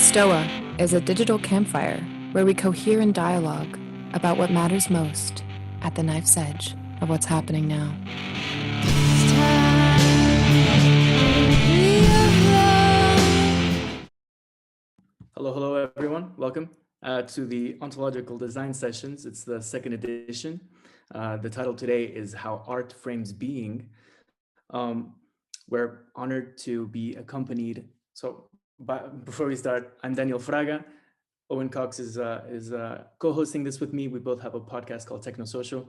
Stoa is a digital campfire where we cohere in dialogue about what matters most at the knife's edge of what's happening now. Hello, everyone. Welcome to the Ontological Design sessions. It's the second edition. The title today is How Art Frames Being. We're honored to be accompanied. Before we start, I'm Daniel Fraga. Owen Cox is co-hosting this with me. We both have a podcast called Technosocial.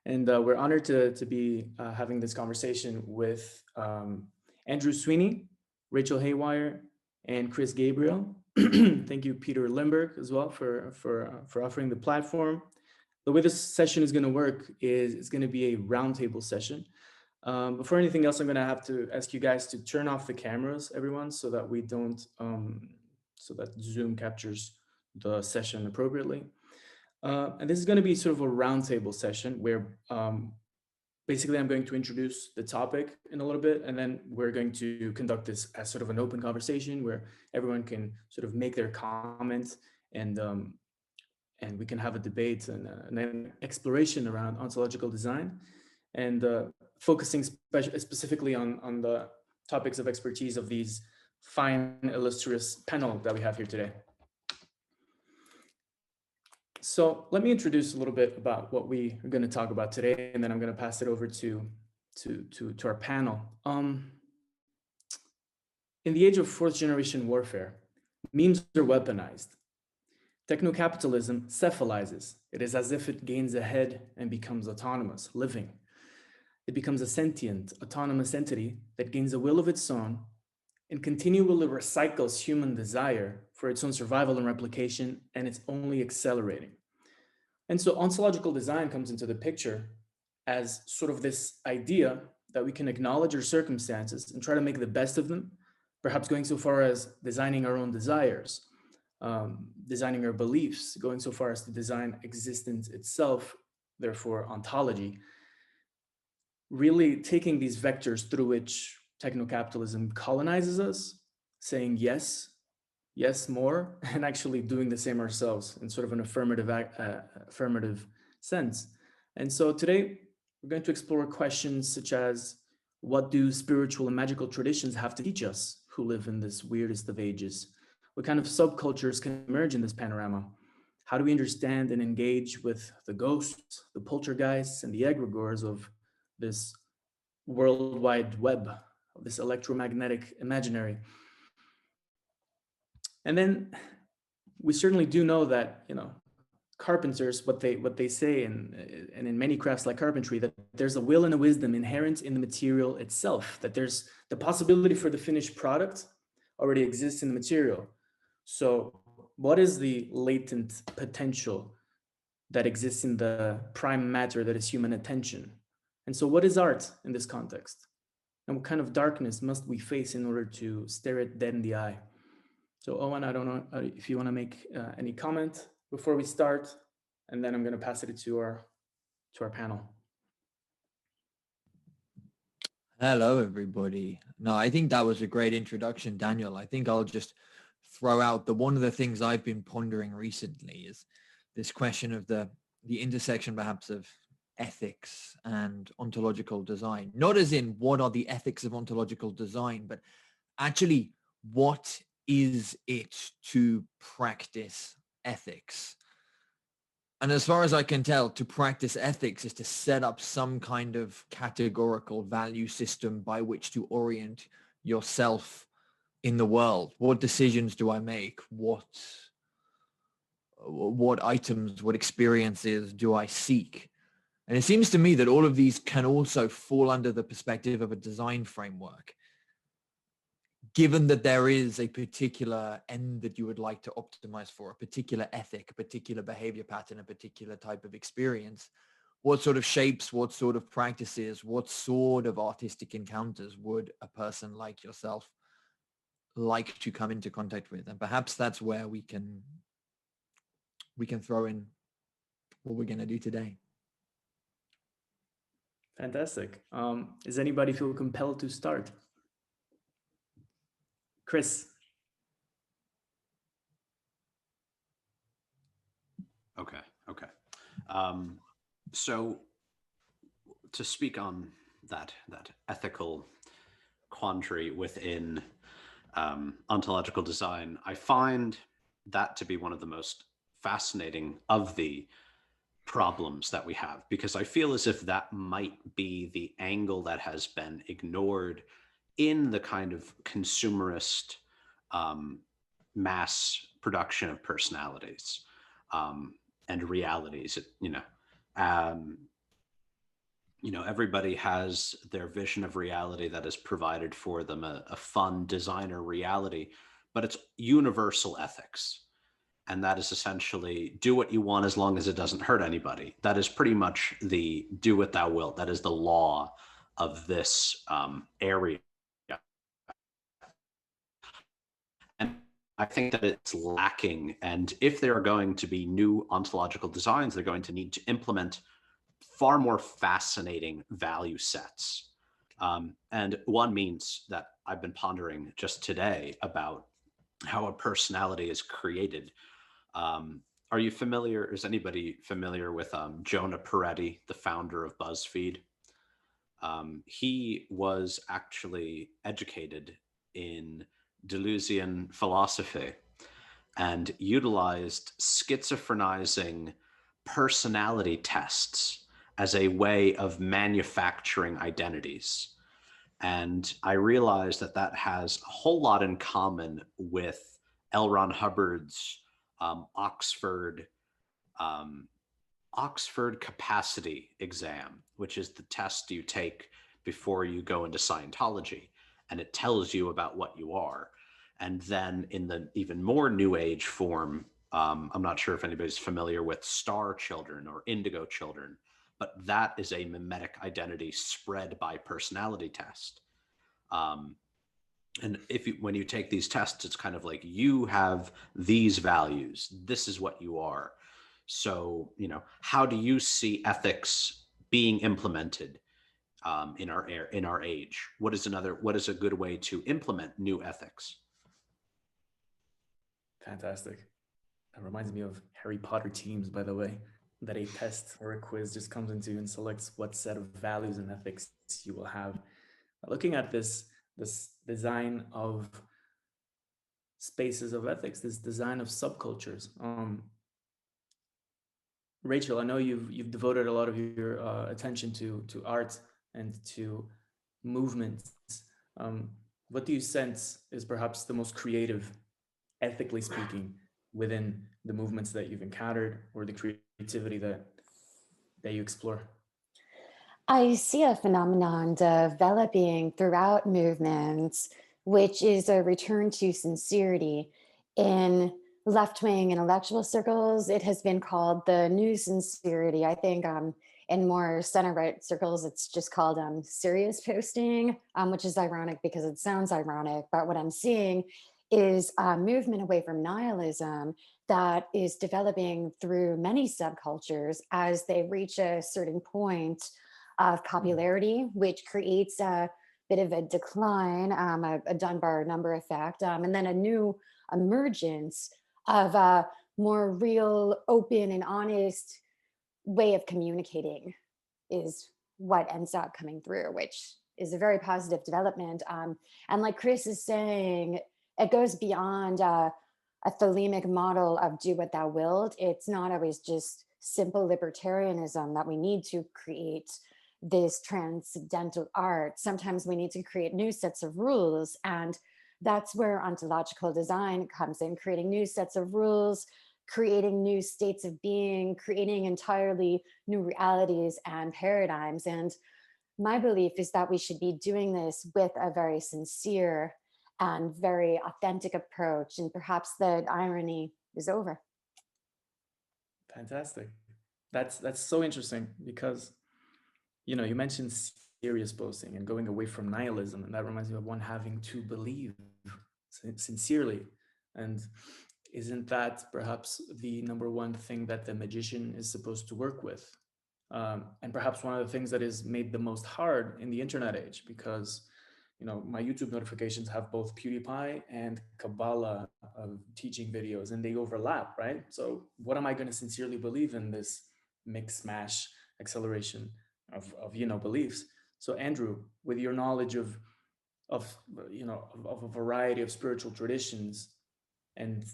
And we're honored to be having this conversation with Andrew Sweeny, Rachel Haywire, and Chris Gabriel. Thank you, Peter Limberg, as well for offering the platform. The way this session is going to work is it's going to be a roundtable session. Before anything else, I'm going to have to ask you guys to turn off the cameras, everyone, so that we don't, so that Zoom captures the session appropriately. And this is going to be sort of a roundtable session where basically I'm going to introduce the topic in a little bit, and then we're going to conduct this as sort of an open conversation where everyone can sort of make their comments and we can have a debate and an exploration around ontological design and focusing specifically on the topics of expertise of these fine, illustrious panel that we have here today. So let me introduce a little bit about what we are going to talk about today, and then I'm going to pass it over to our panel. In the age of fourth generation warfare, memes are weaponized. Technocapitalism cephalises. It is as if it gains a head and becomes autonomous, living. It becomes a sentient, autonomous entity that gains a will of its own and continually recycles human desire for its own survival and replication, and it's only accelerating. And so ontological design comes into the picture as sort of this idea that we can acknowledge our circumstances and try to make the best of them, perhaps going so far as designing our own desires, designing our beliefs, going so far as to design existence itself, therefore ontology, really taking these vectors through which technocapitalism colonizes us, saying yes, more, and actually doing the same ourselves in sort of an affirmative sense. And so today we're going to explore questions such as, what do spiritual and magical traditions have to teach us who live in this weirdest of ages? What kind of subcultures can emerge in this panorama? How do we understand and engage with the ghosts, the poltergeists, and the egregores of this worldwide web, of this electromagnetic imaginary? And then we certainly do know that, carpenters, what they say, and in many crafts like carpentry, that there's a will and a wisdom inherent in the material itself, that there's the possibility for the finished product already exists in the material. So what is the latent potential that exists in the prime matter that is human attention? And so what is art in this context? And what kind of darkness must we face in order to stare it dead in the eye? So Owen, I don't know if you want to make any comment before we start, and then I'm going to pass it to our panel. Hello, everybody. No, I think that was a great introduction, Daniel. I think I'll just throw out that one of the things I've been pondering recently is this question of the intersection perhaps of ethics and ontological design. Not as in what are the ethics of ontological design, but actually what is it to practice ethics? And as far as I can tell, to practice ethics is to set up some kind of categorical value system by which to orient yourself in the world. What decisions do I make? What items, what experiences do I seek? And it seems to me that all of these can also fall under the perspective of a design framework. Given that there is a particular end that you would like to optimize for, a particular ethic, a particular behavior pattern, a particular type of experience, what sort of shapes, what sort of practices, what sort of artistic encounters would a person like yourself like to come into contact with? And perhaps that's where we can throw in what we're going to do today. Fantastic. Does anybody feel compelled to start? Chris. Okay. Okay. Um, so to speak on that ethical quandary within ontological design, I find that to be one of the most fascinating of the problems that we have, because I feel as if that might be the angle that has been ignored in the kind of consumerist um, mass production of personalities um, and realities. Um, everybody has their vision of reality that is provided for them, a fun designer reality, but it's universal ethics. And that is essentially do what you want as long as it doesn't hurt anybody. That is pretty much the do what thou wilt. That is the law of this area. And I think that it's lacking. And if there are going to be new ontological designs, they're going to need to implement far more fascinating value sets. And one means that I've been pondering just today about how a personality is created. Are you familiar? Is anybody familiar with Jonah Peretti, the founder of BuzzFeed? He was actually educated in Deleuzian philosophy and utilized schizophrenizing personality tests as a way of manufacturing identities. And I realized that that has a whole lot in common with L. Ron Hubbard's Oxford capacity exam, which is the test you take before you go into Scientology, and it tells you about what you are. And then in the even more new age form, I'm not sure if anybody's familiar with star children or indigo children, but that is a mimetic identity spread by personality test. And when you take these tests, it's kind of like you have these values. This is what you are. So, how do you see ethics being implemented in our age? What is a good way to implement new ethics? Fantastic. That reminds me of Harry Potter teams, by the way, that a test or a quiz just comes into and selects what set of values and ethics you will have. Looking at this design of spaces of ethics, this design of subcultures. Rachel, I know you've devoted a lot of your attention to art and to movements. What do you sense is perhaps the most creative, ethically speaking, within the movements that you've encountered, or the creativity that you explore? I see a phenomenon developing throughout movements, which is a return to sincerity. In left-wing intellectual circles, it has been called the new sincerity. I think in more center-right circles, it's just called serious posting, which is ironic because it sounds ironic. But what I'm seeing is a movement away from nihilism that is developing through many subcultures as they reach a certain point of popularity, which creates a bit of a decline, a Dunbar number effect, and then a new emergence of a more real, open, and honest way of communicating is what ends up coming through, which is a very positive development. And like Chris is saying, it goes beyond a thelemic model of do what thou wilt. It's not always just simple libertarianism that we need to create this transcendental art. Sometimes we need to create new sets of rules, and that's where ontological design comes in, creating new sets of rules, creating new states of being, creating entirely new realities and paradigms. And my belief is that we should be doing this with a very sincere and very authentic approach, and perhaps the irony is over. Fantastic. That's so interesting because you mentioned serious posting and going away from nihilism, and that reminds me of one having to believe sincerely. And isn't that perhaps the number one thing that the magician is supposed to work with? And perhaps one of the things that is made the most hard in the internet age, because my YouTube notifications have both PewDiePie and Kabbalah teaching videos, and they overlap, right? So what am I going to sincerely believe in this mix mash acceleration of beliefs? So Andrew, with your knowledge of a variety of spiritual traditions, and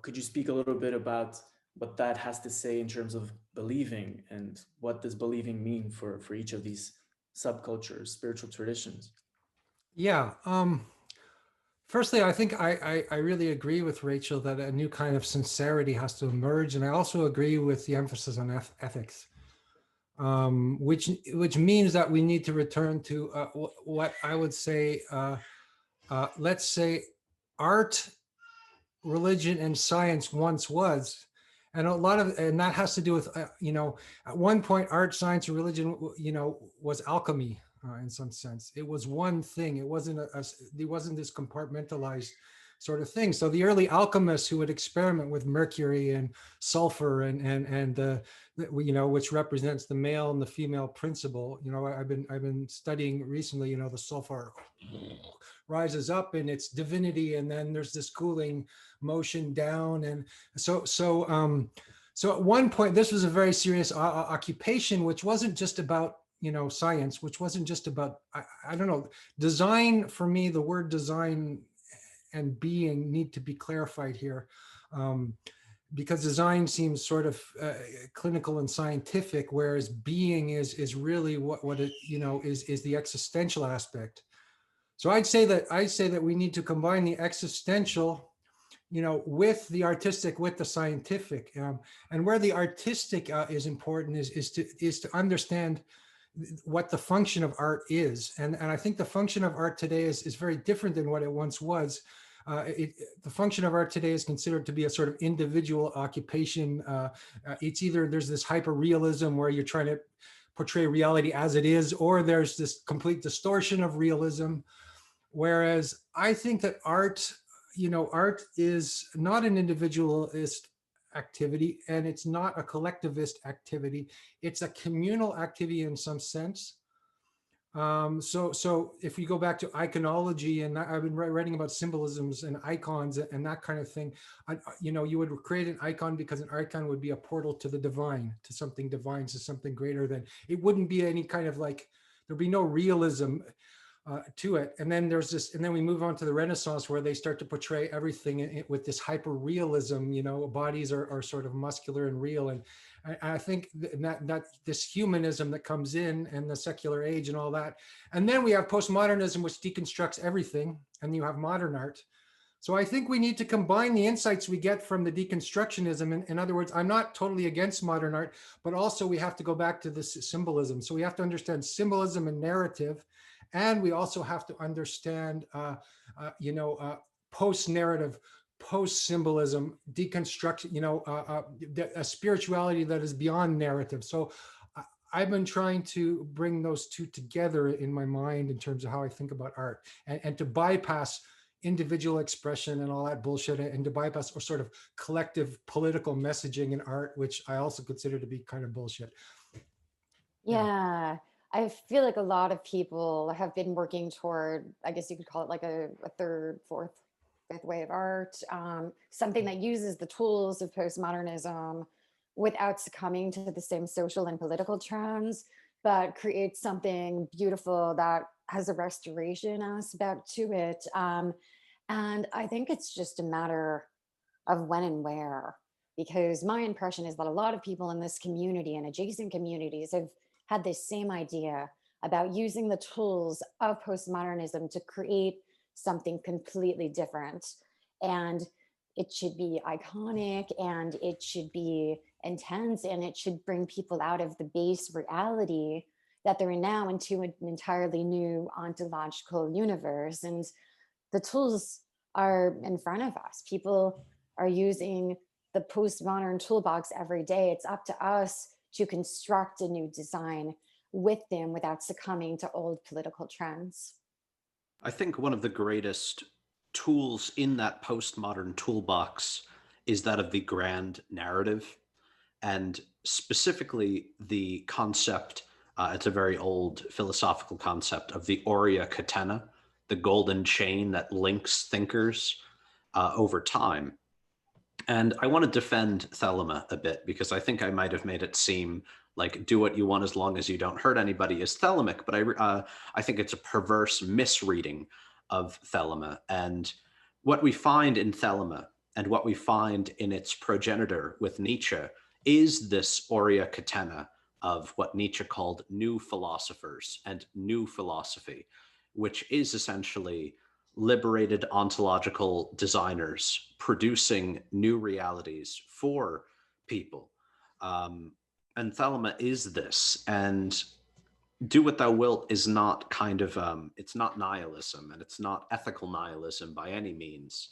could you speak a little bit about what that has to say in terms of believing, and what does believing mean for each of these subcultures, spiritual traditions? Yeah. Firstly, I think I really agree with Rachel that a new kind of sincerity has to emerge. And I also agree with the emphasis on ethics, which means that we need to return to what I would say, let's say, art, religion, and science once was. And and that has to do with, at one point, art, science, and religion, was alchemy. In some sense, it was one thing. It wasn't it wasn't this compartmentalized sort of thing. So the early alchemists who would experiment with mercury and sulfur and which represents the male and the female principle. I've been studying recently. The sulfur rises up in its divinity, and then there's this cooling motion down, and so at one point this was a very serious occupation, which wasn't just about science, which wasn't just about, I don't know, design. For me, the word design and being need to be clarified here, because design seems sort of clinical and scientific, whereas being is really what it is the existential aspect. So I'd say that we need to combine the existential with the artistic, with the scientific, and where the artistic is important is to understand what the function of art is. And I think the function of art today is very different than what it once was. The function of art today is considered to be a sort of individual occupation. It's either there's this hyper-realism where you're trying to portray reality as it is, or there's this complete distortion of realism. Whereas I think that art is not an individualist activity, and it's not a collectivist activity. It's a communal activity in some sense. So if we go back to iconology, and I've been writing about symbolisms and icons and that kind of thing, you would create an icon because an icon would be a portal to the divine, to something divine, to something greater than. It wouldn't be any kind of there'd be no realism to it. And then and then we move on to the Renaissance, where they start to portray everything with this hyper realism. Bodies are sort of muscular and real, and I think that this humanism that comes in, and the secular age and all that. And then we have postmodernism, which deconstructs everything, and you have modern art. So I think we need to combine the insights we get from the deconstructionism. In other words, I'm not totally against modern art, but also we have to go back to this symbolism. So we have to understand symbolism and narrative. And we also have to understand, post-narrative, post-symbolism, deconstruction, a spirituality that is beyond narrative. So I've been trying to bring those two together in my mind in terms of how I think about art, and to bypass individual expression and all that bullshit, and to bypass or sort of collective political messaging in art, which I also consider to be kind of bullshit. Yeah. I feel like a lot of people have been working toward, I guess you could call it like a third, fourth, fifth way of art, something that uses the tools of postmodernism without succumbing to the same social and political trends, but creates something beautiful that has a restoration aspect to it. And I think it's just a matter of when and where, because my impression is that a lot of people in this community and adjacent communities have had this same idea about using the tools of postmodernism to create something completely different. And it should be iconic, and it should be intense, and it should bring people out of the base reality that they're in now into an entirely new ontological universe. And the tools are in front of us. People are using the postmodern toolbox every day. It's up to us to construct a new design with them without succumbing to old political trends. I think one of the greatest tools in that postmodern toolbox is that of the grand narrative, and specifically the concept, it's a very old philosophical concept of the aurea catena, the golden chain that links thinkers over time. And I want to defend Thelema a bit, because I think I might have made it seem like do what you want as long as you don't hurt anybody is Thelemic, but I think it's a perverse misreading of Thelema. And what we find in Thelema and what we find in its progenitor with Nietzsche is this aurea catena of what Nietzsche called new philosophers and new philosophy, which is essentially liberated ontological designers producing new realities for people. And Thelema is this, and do what thou wilt is not kind of, it's not nihilism, and it's not ethical nihilism by any means.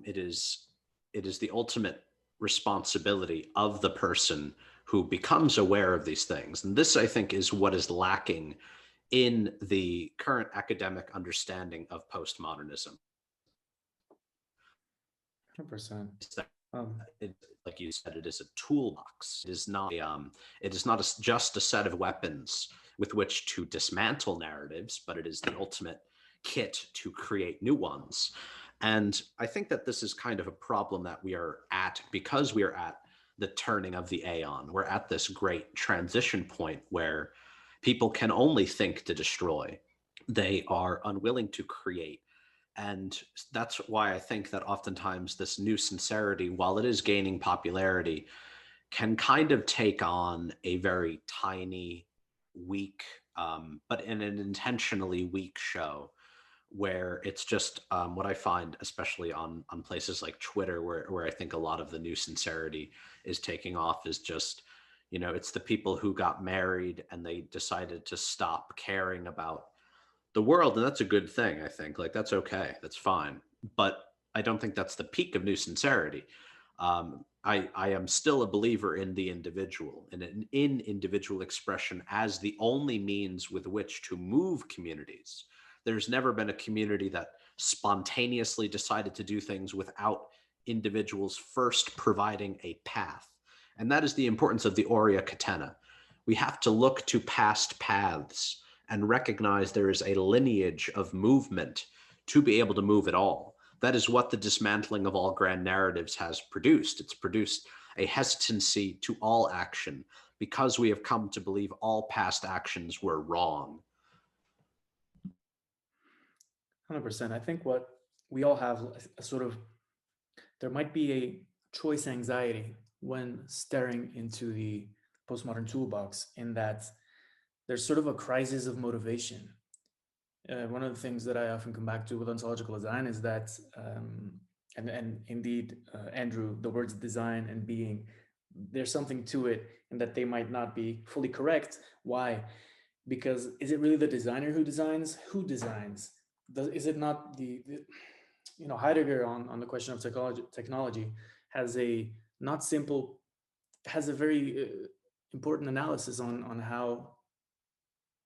It is the ultimate responsibility of the person who becomes aware of these things. And this, I think, is what is lacking in the current academic understanding of postmodernism. 100%. Like you said, it is a toolbox. It is not just a set of weapons with which to dismantle narratives, but it is the ultimate kit to create new ones. And I think that this is kind of a problem that we are at, because we are at the turning of the aeon. We're at this great transition point where people can only think to destroy. They are unwilling to create. And that's why I think that oftentimes this new sincerity, while it is gaining popularity, can kind of take on a very tiny, weak, but in an intentionally weak show, where it's just what I find, especially on places like Twitter, where I think a lot of the new sincerity is taking off, is just, it's the people who got married and they decided to stop caring about the world. And that's a good thing, I think. Like, that's okay. That's fine. But I don't think that's the peak of new sincerity. I am still a believer in the individual and in individual expression as the only means with which to move communities. There's never been a community that spontaneously decided to do things without individuals first providing a path. And that is the importance of the aurea catena. We have to look to past paths and recognize there is a lineage of movement to be able to move at all. That is what the dismantling of all grand narratives has produced. It's produced a hesitancy to all action because we have come to believe all past actions were wrong. 100%. I think what we all have a sort of, there might be a choice anxiety when staring into the postmodern toolbox, in that there's sort of a crisis of motivation. One of the things that I often come back to with ontological design is that, and indeed, Andrew, the words design and being, there's something to it, and that they might not be fully correct. Why? Because is it really the designer who designs? Who designs? Is it not the Heidegger on the question of technology has a not simple, has a very important analysis on how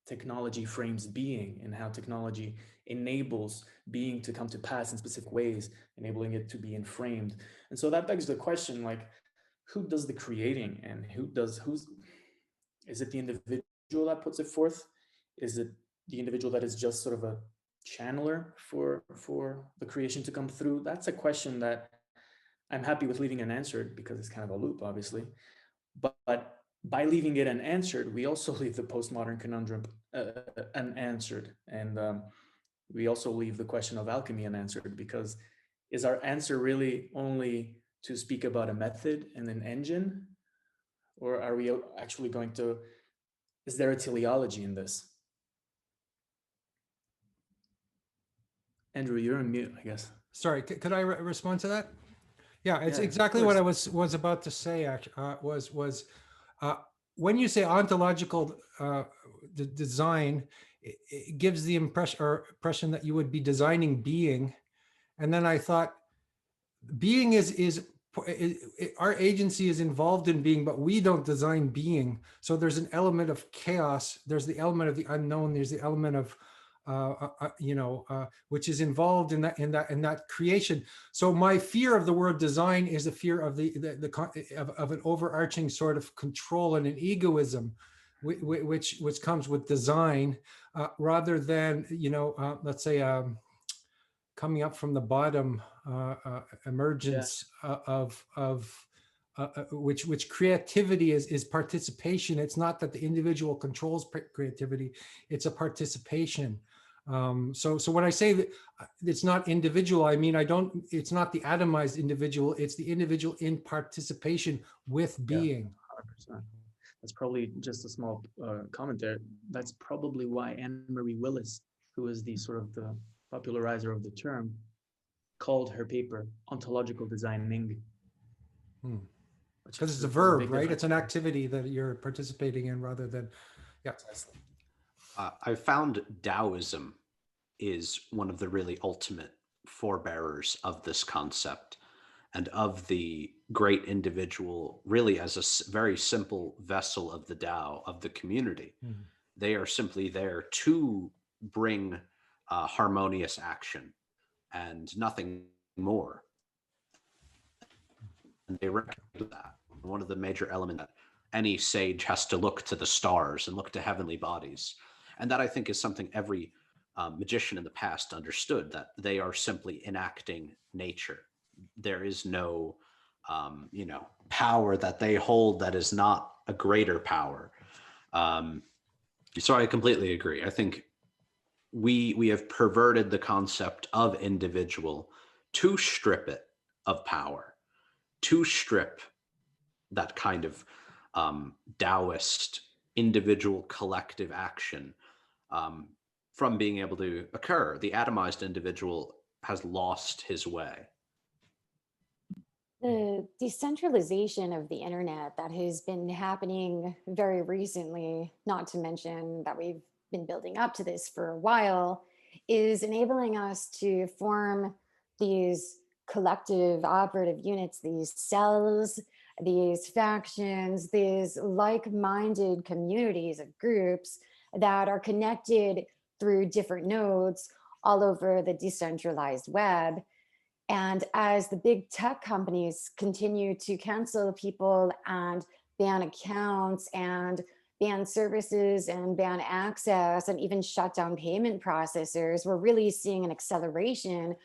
technology frames being and how technology enables being to come to pass in specific ways, enabling it to be inframed. And so that begs the question, like, who does the creating, and is it the individual that puts it forth? Is it the individual that is just sort of a channeler for the creation to come through? That's a question that I'm happy with leaving unanswered, because it's kind of a loop, obviously. But by leaving it unanswered, we also leave the postmodern conundrum unanswered. And we also leave the question of alchemy unanswered, because is our answer really only to speak about a method and an engine? Or are we actually going to, is there a teleology in this? Andrew, you're on mute, I guess. Sorry, could I respond to that? Yeah, it's Yeah, exactly what I was about to say. When you say ontological design, it gives the impression that you would be designing being, and then I thought being is our agency is involved in being, but we don't design being. So there's an element of chaos. There's the element of the unknown. There's the element of which is involved in that creation. So my fear of the word design is the fear of of an overarching sort of control and an egoism which comes with design, rather than, let's say, coming up from the bottom, emergence of which creativity is participation. It's not that the individual controls creativity; it's a participation. So when I say that it's not individual, I mean it's not the atomized individual. It's the individual in participation with being. 100%. That's probably just a small comment there. That's probably why Anne Marie Willis, who is the sort of the popularizer of the term, called her paper Ontological Designing. Because it's a verb, right? It's an activity that you're participating in rather than, I found Taoism is one of the really ultimate forebearers of this concept and of the great individual, really as a very simple vessel of the Tao, of the community. Mm-hmm. They are simply there to bring harmonious action and nothing more. And they recognize that. One of the major elements that any sage has to look to the stars and look to heavenly bodies. And that, I think, is something every magician in the past understood, that they are simply enacting nature. There is no, power that they hold that is not a greater power. So I completely agree. I think we have perverted the concept of individual to strip it of power, to strip that kind of Taoist individual collective action from being able to occur. The atomized individual has lost his way. The decentralization of the internet that has been happening very recently, not to mention that we've been building up to this for a while, is enabling us to form these collective operative units, these cells, these factions, these like-minded communities of groups that are connected through different nodes all over the decentralized web. And as the big tech companies continue to cancel people and ban accounts and ban services and ban access and even shut down payment processors, we're really seeing an acceleration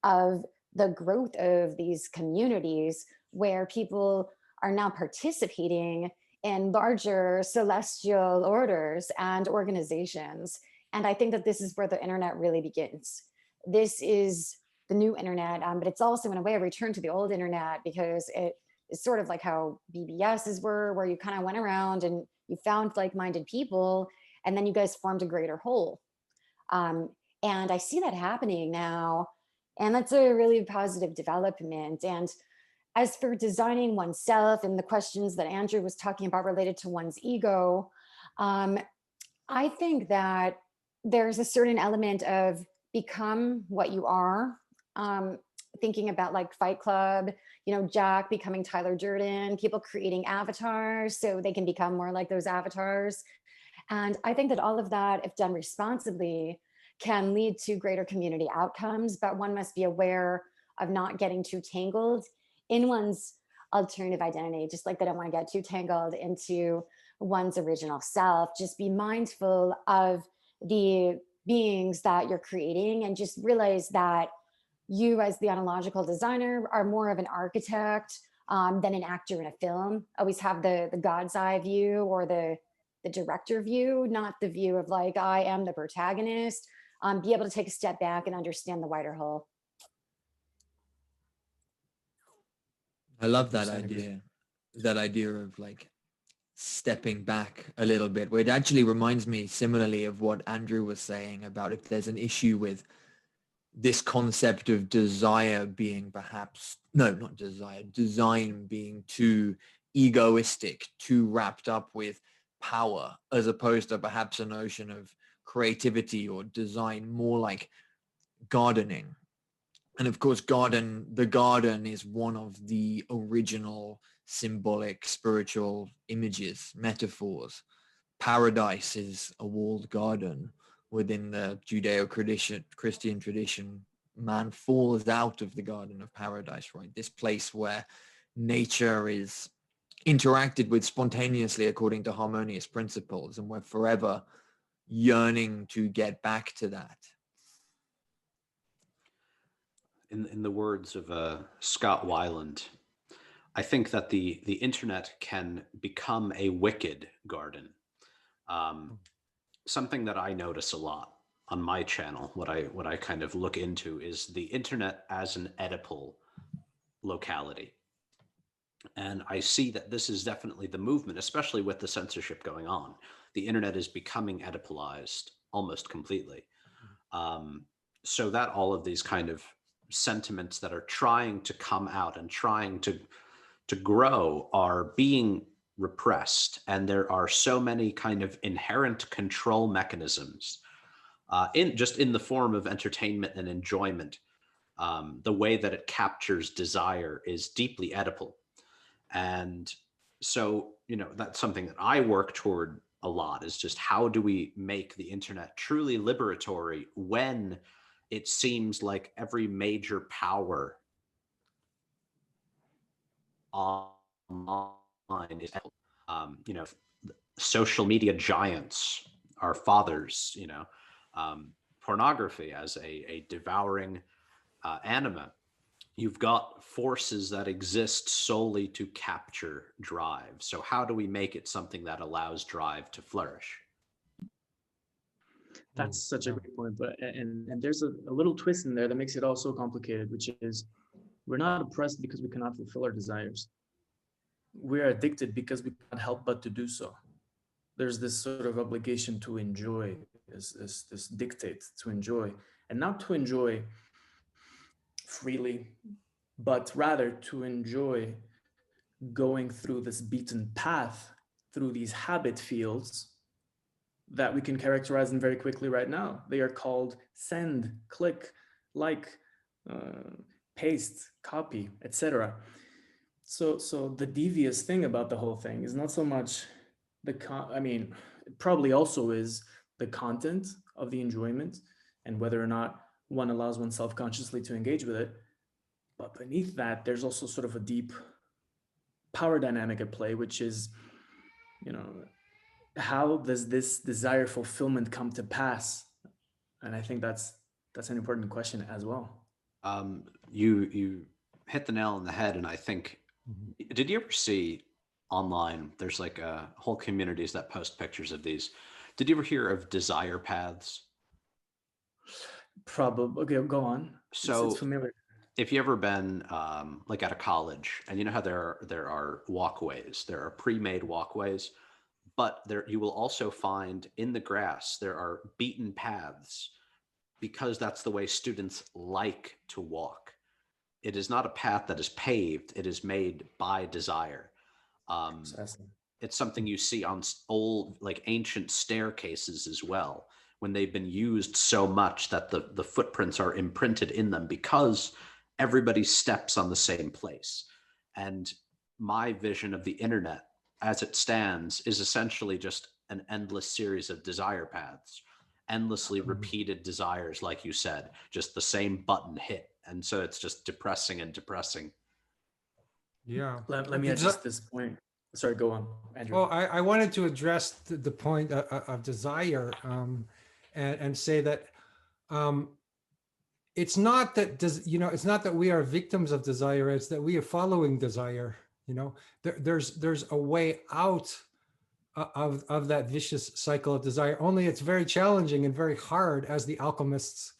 of the growth of these communities where people are now participating in larger celestial orders and organizations. And I think that this is where the internet really begins. This is the new internet, but it's also in a way a return to the old internet, because it is sort of like how BBSs were, where you kind of went around and you found like-minded people, and then you guys formed a greater whole. And I see that happening now, and that's a really positive development. And as for designing oneself and the questions that Andrew was talking about related to one's ego, I think that there's a certain element of become what you are. Thinking about like Fight Club, Jack becoming Tyler Durden, people creating avatars so they can become more like those avatars. And I think that all of that, if done responsibly, can lead to greater community outcomes, but one must be aware of not getting too tangled in one's alternative identity, just like they don't want to get too tangled into one's original self. Just be mindful of the beings that you're creating and just realize that you, as the ontological designer, are more of an architect than an actor in a film. Always have the God's eye view or the director view, not the view of like, I am the protagonist. Be able to take a step back and understand the wider whole. I love that idea of like stepping back a little bit, where it actually reminds me similarly of what Andrew was saying about if there's an issue with this concept of desire being design being too egoistic, too wrapped up with power, as opposed to perhaps a notion of creativity or design more like gardening. And of course, the garden is one of the original symbolic spiritual images, metaphors. Paradise is a walled garden. Within the Judeo-Christian tradition, man falls out of the garden of paradise, right? This place where nature is interacted with spontaneously according to harmonious principles, and we're forever yearning to get back to that. In the words of Scott Weiland, I think that the internet can become a wicked garden. Something that I notice a lot on my channel, what I kind of look into, is the internet as an Oedipal locality. And I see that this is definitely the movement, especially with the censorship going on. The internet is becoming Oedipalized almost completely. So that all of these kind of sentiments that are trying to come out and trying to grow are being repressed. And there are so many kind of inherent control mechanisms in the form of entertainment and enjoyment. The way that it captures desire is deeply Oedipal. And so, that's something that I work toward a lot, is just how do we make the internet truly liberatory when it seems like every major power online is, social media giants, our fathers, pornography as a devouring anima. You've got forces that exist solely to capture drive. So how do we make it something that allows drive to flourish? That's such a great point. But and there's a little twist in there that makes it all so complicated, which is we're not oppressed because we cannot fulfill our desires. We're addicted because we can't help but to do so. There's this sort of obligation to enjoy, this dictate to enjoy, and not to enjoy freely, but rather to enjoy going through this beaten path, through these habit fields that we can characterize them very quickly right now. They are called send, click, like, paste, copy, etc. So the devious thing about the whole thing is not so much it probably also is the content of the enjoyment and whether or not one allows oneself consciously to engage with it. But beneath that, there's also sort of a deep power dynamic at play, which is, how does this desire fulfillment come to pass? And I think that's an important question as well. You hit the nail on the head, and I think, did you ever see online, there's like whole communities that post pictures of these. Did you ever hear of desire paths? Probably. Okay, go on. So it's familiar. If you ever been like at a college, and you know how there are walkways, there are pre-made walkways, but there you will also find in the grass there are beaten paths, because that's the way students like to walk. It is not a path that is paved, it is made by desire. It's something you see on old, like ancient staircases as well, when they've been used so much that the footprints are imprinted in them because everybody steps on the same place. And my vision of the internet as it stands is essentially just an endless series of desire paths, endlessly repeated desires, like you said, just the same button hit. And so it's just depressing and depressing. Yeah. Let me adjust this point. Sorry, go on, Andrew. Well, I wanted to address the point of desire and say that it's not that it's not that we are victims of desire. It's that we are following desire. There's a way out of that vicious cycle of desire. Only it's very challenging and very hard, as the alchemists,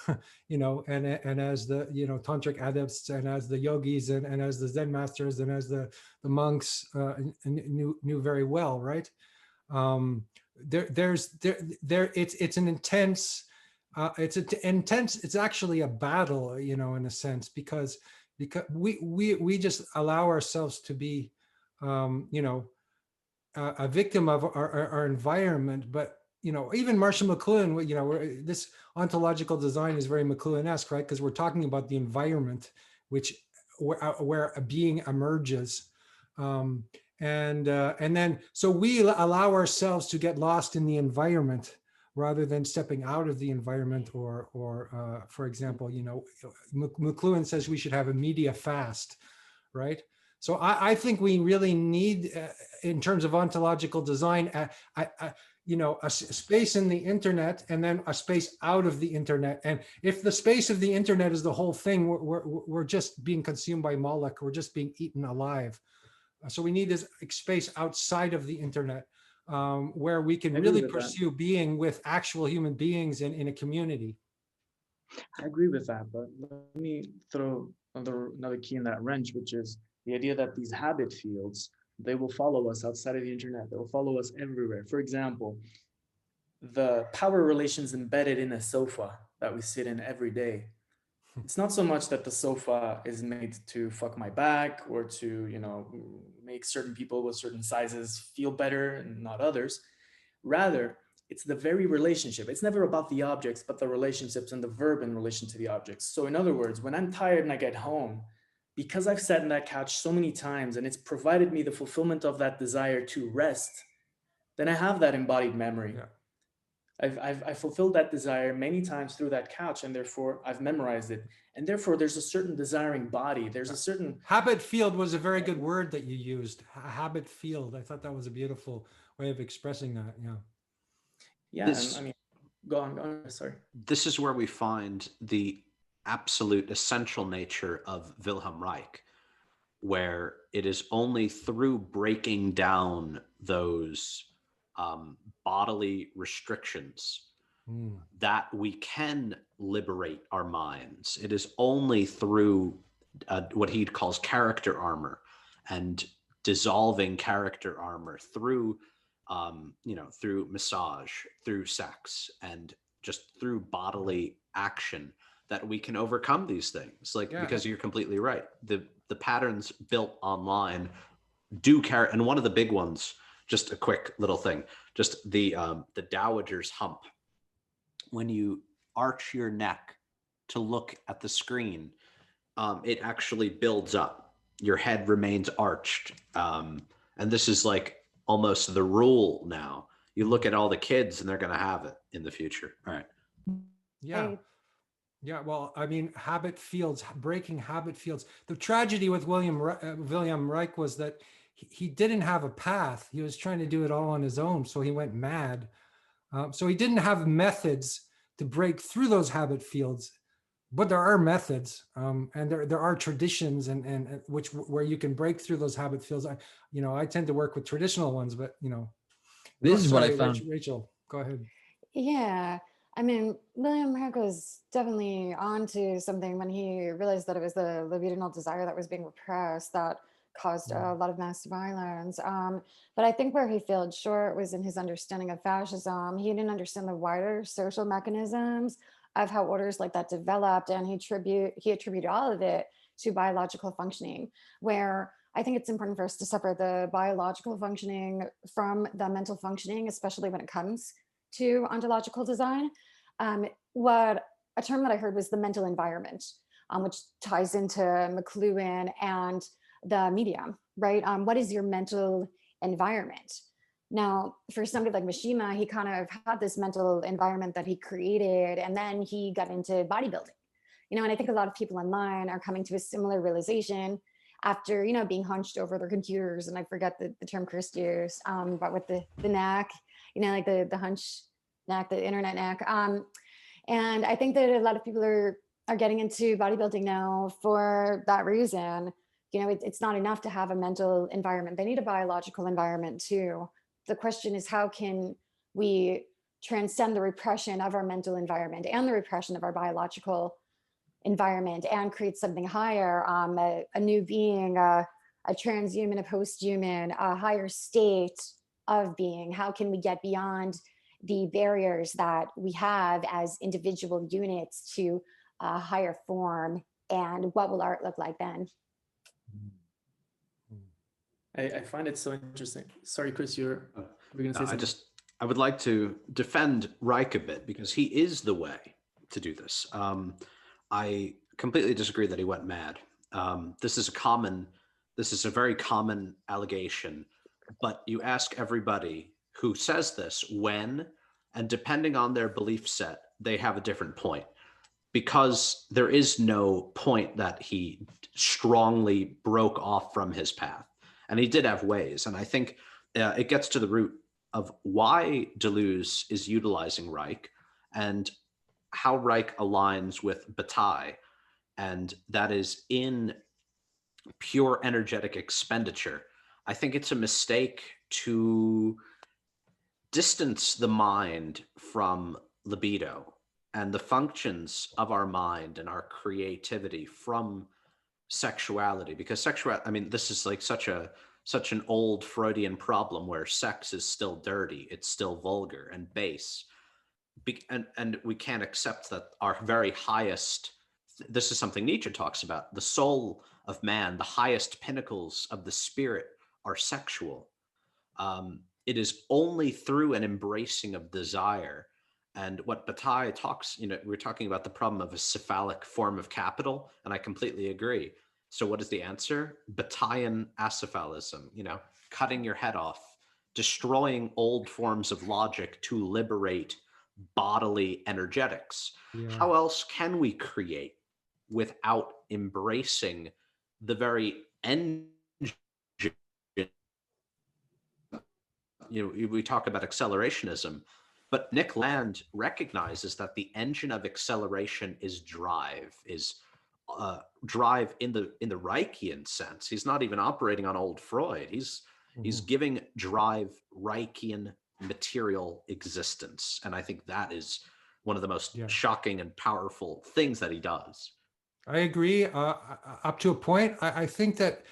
and as the tantric adepts, and as the yogis, and as the Zen masters, and as the monks knew very well, right? It's an intense. It's actually a battle, in a sense, because we just allow ourselves to be, a victim of our environment. But even Marshall McLuhan, this ontological design is very McLuhan-esque, right? Because we're talking about the environment, where a being emerges, and then so we allow ourselves to get lost in the environment rather than stepping out of the environment, or for example, McLuhan says we should have a media fast, right? So I think we really need, in terms of ontological design, a space in the internet and then a space out of the internet. And if the space of the internet is the whole thing, we're just being consumed by Moloch. We're just being eaten alive. So we need this space outside of the internet, where we can really pursue being with actual human beings in a community. I agree with that, but let me throw another key in that wrench, which is the idea that these habit fields, they will follow us outside of the internet. They will follow us everywhere. For example, the power relations embedded in a sofa that we sit in every day. It's not so much that the sofa is made to fuck my back or to, make certain people with certain sizes feel better and not others. Rather, it's the very relationship. It's never about the objects, but the relationships and the verb in relation to the objects. So in other words, when I'm tired and I get home, because I've sat in that couch so many times and it's provided me the fulfillment of that desire to rest, then I have that embodied memory. Yeah. I've fulfilled that desire many times through that couch, and therefore I've memorized it. And therefore there's a certain desiring body. There's a certain... Habit field was a very good word that you used. Habit field. I thought that was a beautiful way of expressing that. Yeah. Yeah, go on, sorry. This is where we find the absolute essential nature of Wilhelm Reich, where it is only through breaking down those bodily restrictions that we can liberate our minds. It is only through what he calls character armor and dissolving character armor through through massage, through sex, and just through bodily action that we can overcome these things. Because you're completely right. The patterns built online do carry, and one of the big ones, just a quick little thing, just the dowager's hump. When you arch your neck to look at the screen, it actually builds up. Your head remains arched. And this is like almost the rule now. You look at all the kids and they're going to have it in the future. All right. Yeah. Yeah. Well, habit fields, breaking habit fields. The tragedy with William Reich was that he didn't have a path. He was trying to do it all on his own. So he went mad. So he didn't have methods to break through those habit fields, but there are methods, and there are traditions and where you can break through those habit fields. I tend to work with traditional ones, but this is what I found. Rachel, go ahead. Yeah. William Reich was definitely onto something when he realized that it was the libidinal desire that was being repressed that caused a lot of mass violence. But I think where he failed short was in his understanding of fascism. He didn't understand the wider social mechanisms of how orders like that developed, and he attributed all of it to biological functioning, where I think it's important for us to separate the biological functioning from the mental functioning, especially when it comes to ontological design. What a term that I heard was the mental environment, which ties into McLuhan and the medium, right? What is your mental environment? Now, for somebody like Mishima, he kind of had this mental environment that he created, and then he got into bodybuilding. And I think a lot of people online are coming to a similar realization after, being hunched over their computers, and I forget the term Chris used, but with the neck, like the hunch neck, the internet neck. And I think that a lot of people are getting into bodybuilding now for that reason. It's not enough to have a mental environment. They need a biological environment too. The question is, how can we transcend the repression of our mental environment and the repression of our biological environment and create something higher, a new being, a transhuman, a post-human, a higher state of being? How can we get beyond the barriers that we have as individual units to a higher form? And what will art look like then? I find it so interesting. Sorry, Chris, you were going to say something? I would like to defend Reich a bit because he is the way to do this. I completely disagree that he went mad. This is a very common allegation, but you ask everybody who says this when, and depending on their belief set, they have a different point, because there is no point that he strongly broke off from his path. And he did have ways. And I think it gets to the root of why Deleuze is utilizing Reich and how Reich aligns with Bataille. And that is in pure energetic expenditure. I think it's a mistake to distance the mind from libido and the functions of our mind and our creativity from sexuality, because this is like such an old Freudian problem where sex is still dirty, it's still vulgar and base. And we can't accept that our very highest, this is something Nietzsche talks about, the soul of man, the highest pinnacles of the spirit are sexual. It is only through an embracing of desire. And what Bataille talks, we're talking about the problem of a cephalic form of capital, and I completely agree. So what is the answer? Bataillean acephalism, cutting your head off, destroying old forms of logic to liberate bodily energetics. Yeah. How else can we create without embracing the very engine? We talk about accelerationism, but Nick Land recognizes that the engine of acceleration is drive, drive in the Reichian sense. He's not even operating on old Freud. He's giving drive Reichian material existence. And I think that is one of the most shocking and powerful things that he does. I agree up to a point. I think that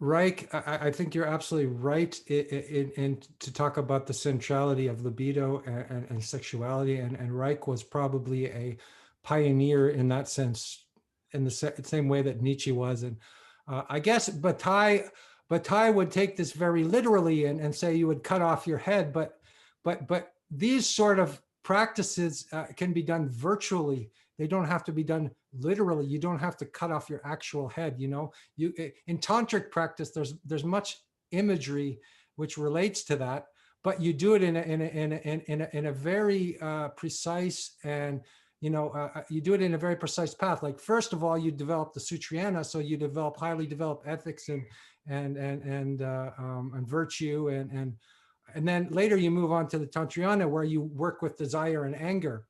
Reich, I think you're absolutely right in to talk about the centrality of libido and sexuality. And Reich was probably a pioneer in that sense, in the same way that Nietzsche was. And I guess Bataille would take this very literally and say you would cut off your head. But these sort of practices can be done virtually. They don't have to be done literally. You don't have to cut off your actual head. In tantric practice, there's much imagery which relates to that, but you do it in a very precise and you do it in a very precise path. Like first of all, you develop the Sutriana, so you develop highly developed ethics and virtue and then later you move on to the Tantriana where you work with desire and anger.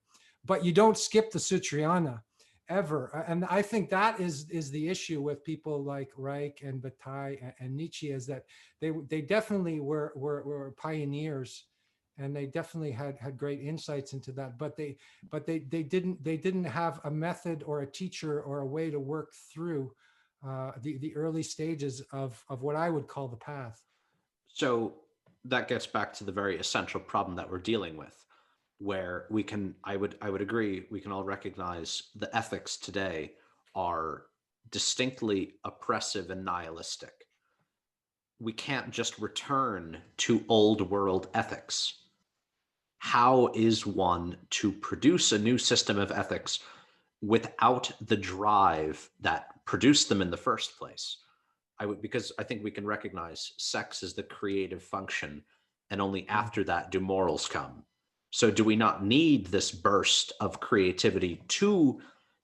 But you don't skip the Sutriana ever. And I think that is the issue with people like Reich and Bataille and Nietzsche, is that they definitely were pioneers, and they definitely had great insights into that. But they didn't have a method or a teacher or a way to work through the early stages of what I would call the path. So that gets back to the very essential problem that we're dealing with, where I would agree, we can all recognize the ethics today are distinctly oppressive and nihilistic. We can't just return to old world ethics. How is one to produce a new system of ethics without the drive that produced them in the first place? Because I think we can recognize sex is the creative function, and only after that do morals come. So do we not need this burst of creativity to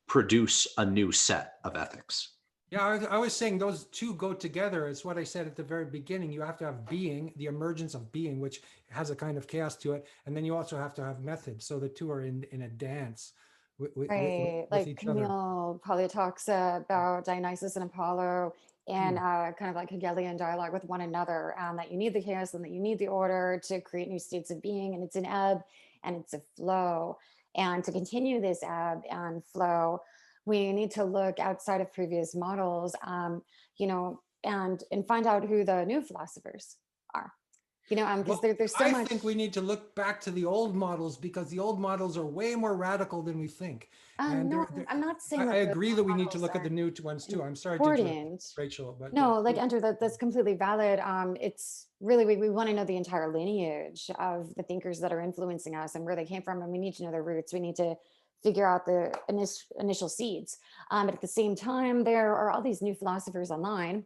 produce a new set of ethics? Yeah, I was saying those two go together. It's what I said at the very beginning. You have to have being, the emergence of being, which has a kind of chaos to it. And then you also have to have method. So the two are in a dance with like each communal probably talks about Dionysus and Apollo and kind of like Hegelian dialogue with one another, that you need the chaos and that you need the order to create new states of being, and it's an ebb and it's a flow. And to continue this ebb and flow, we need to look outside of previous models, and find out who the new philosophers are. Because there's so much. I think we need to look back to the old models, because the old models are way more radical than we think. No, I'm not saying. I agree that we need to look at the new ones too. I'm sorry to interrupt, Rachel, but no, like Andrew, that's completely valid. It's really we want to know the entire lineage of the thinkers that are influencing us and where they came from, and we need to know their roots. We need to figure out the initial seeds. But at the same time, there are all these new philosophers online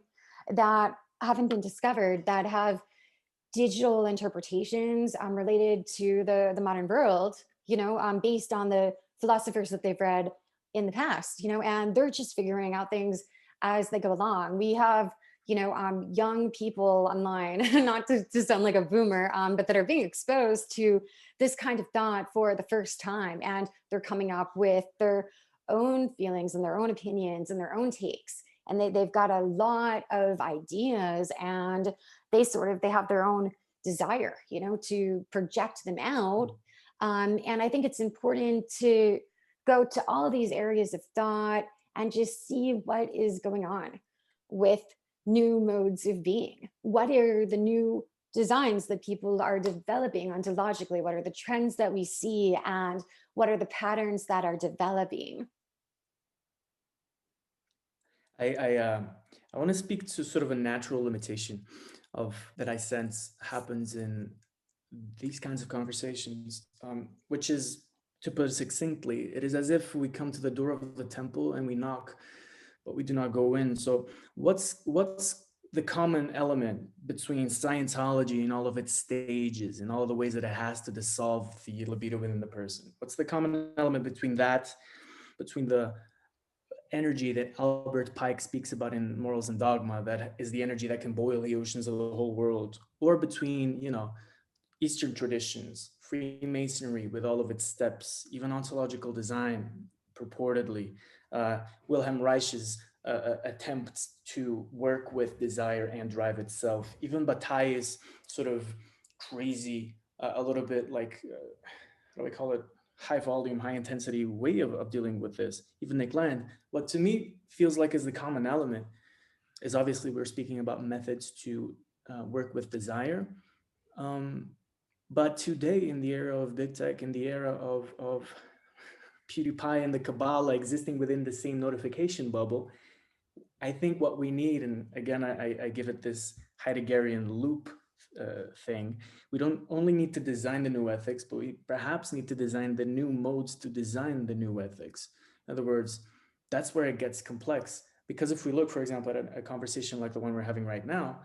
that haven't been discovered, that have digital interpretations related to the modern world, based on the philosophers that they've read in the past, and they're just figuring out things as they go along. We have, young people online, not to sound like a boomer, but that are being exposed to this kind of thought for the first time. And they're coming up with their own feelings and their own opinions and their own takes. And they've got a lot of ideas, and they have their own desire, to project them out. And I think it's important to go to all of these areas of thought and just see what is going on with new modes of being. What are the new designs that people are developing ontologically? What are the trends that we see, and what are the patterns that are developing? I want to speak to sort of a natural limitation of that I sense happens in these kinds of conversations, which is, to put it succinctly, it is as if we come to the door of the temple and we knock, but we do not go in. So what's the common element between Scientology and all of its stages and all of the ways that it has to dissolve the libido within the person? What's the common element between the energy that Albert Pike speaks about in Morals and Dogma, that is the energy that can boil the oceans of the whole world, or between, Eastern traditions, Freemasonry with all of its steps, even ontological design, purportedly, Wilhelm Reich's attempts to work with desire and drive itself, even Bataille's sort of crazy, a little bit like, how do I call it? High volume, high intensity way of dealing with this. Even Nick Land, what to me feels like is the common element is, obviously we're speaking about methods to work with desire. But today, in the era of big tech, in the era of PewDiePie and the Kabbalah existing within the same notification bubble, I think what we need, and again, I give it this Heideggerian loop thing, we don't only need to design the new ethics, but we perhaps need to design the new modes to design the new ethics. In other words, that's where it gets complex. Because if we look, for example, at a conversation like the one we're having right now,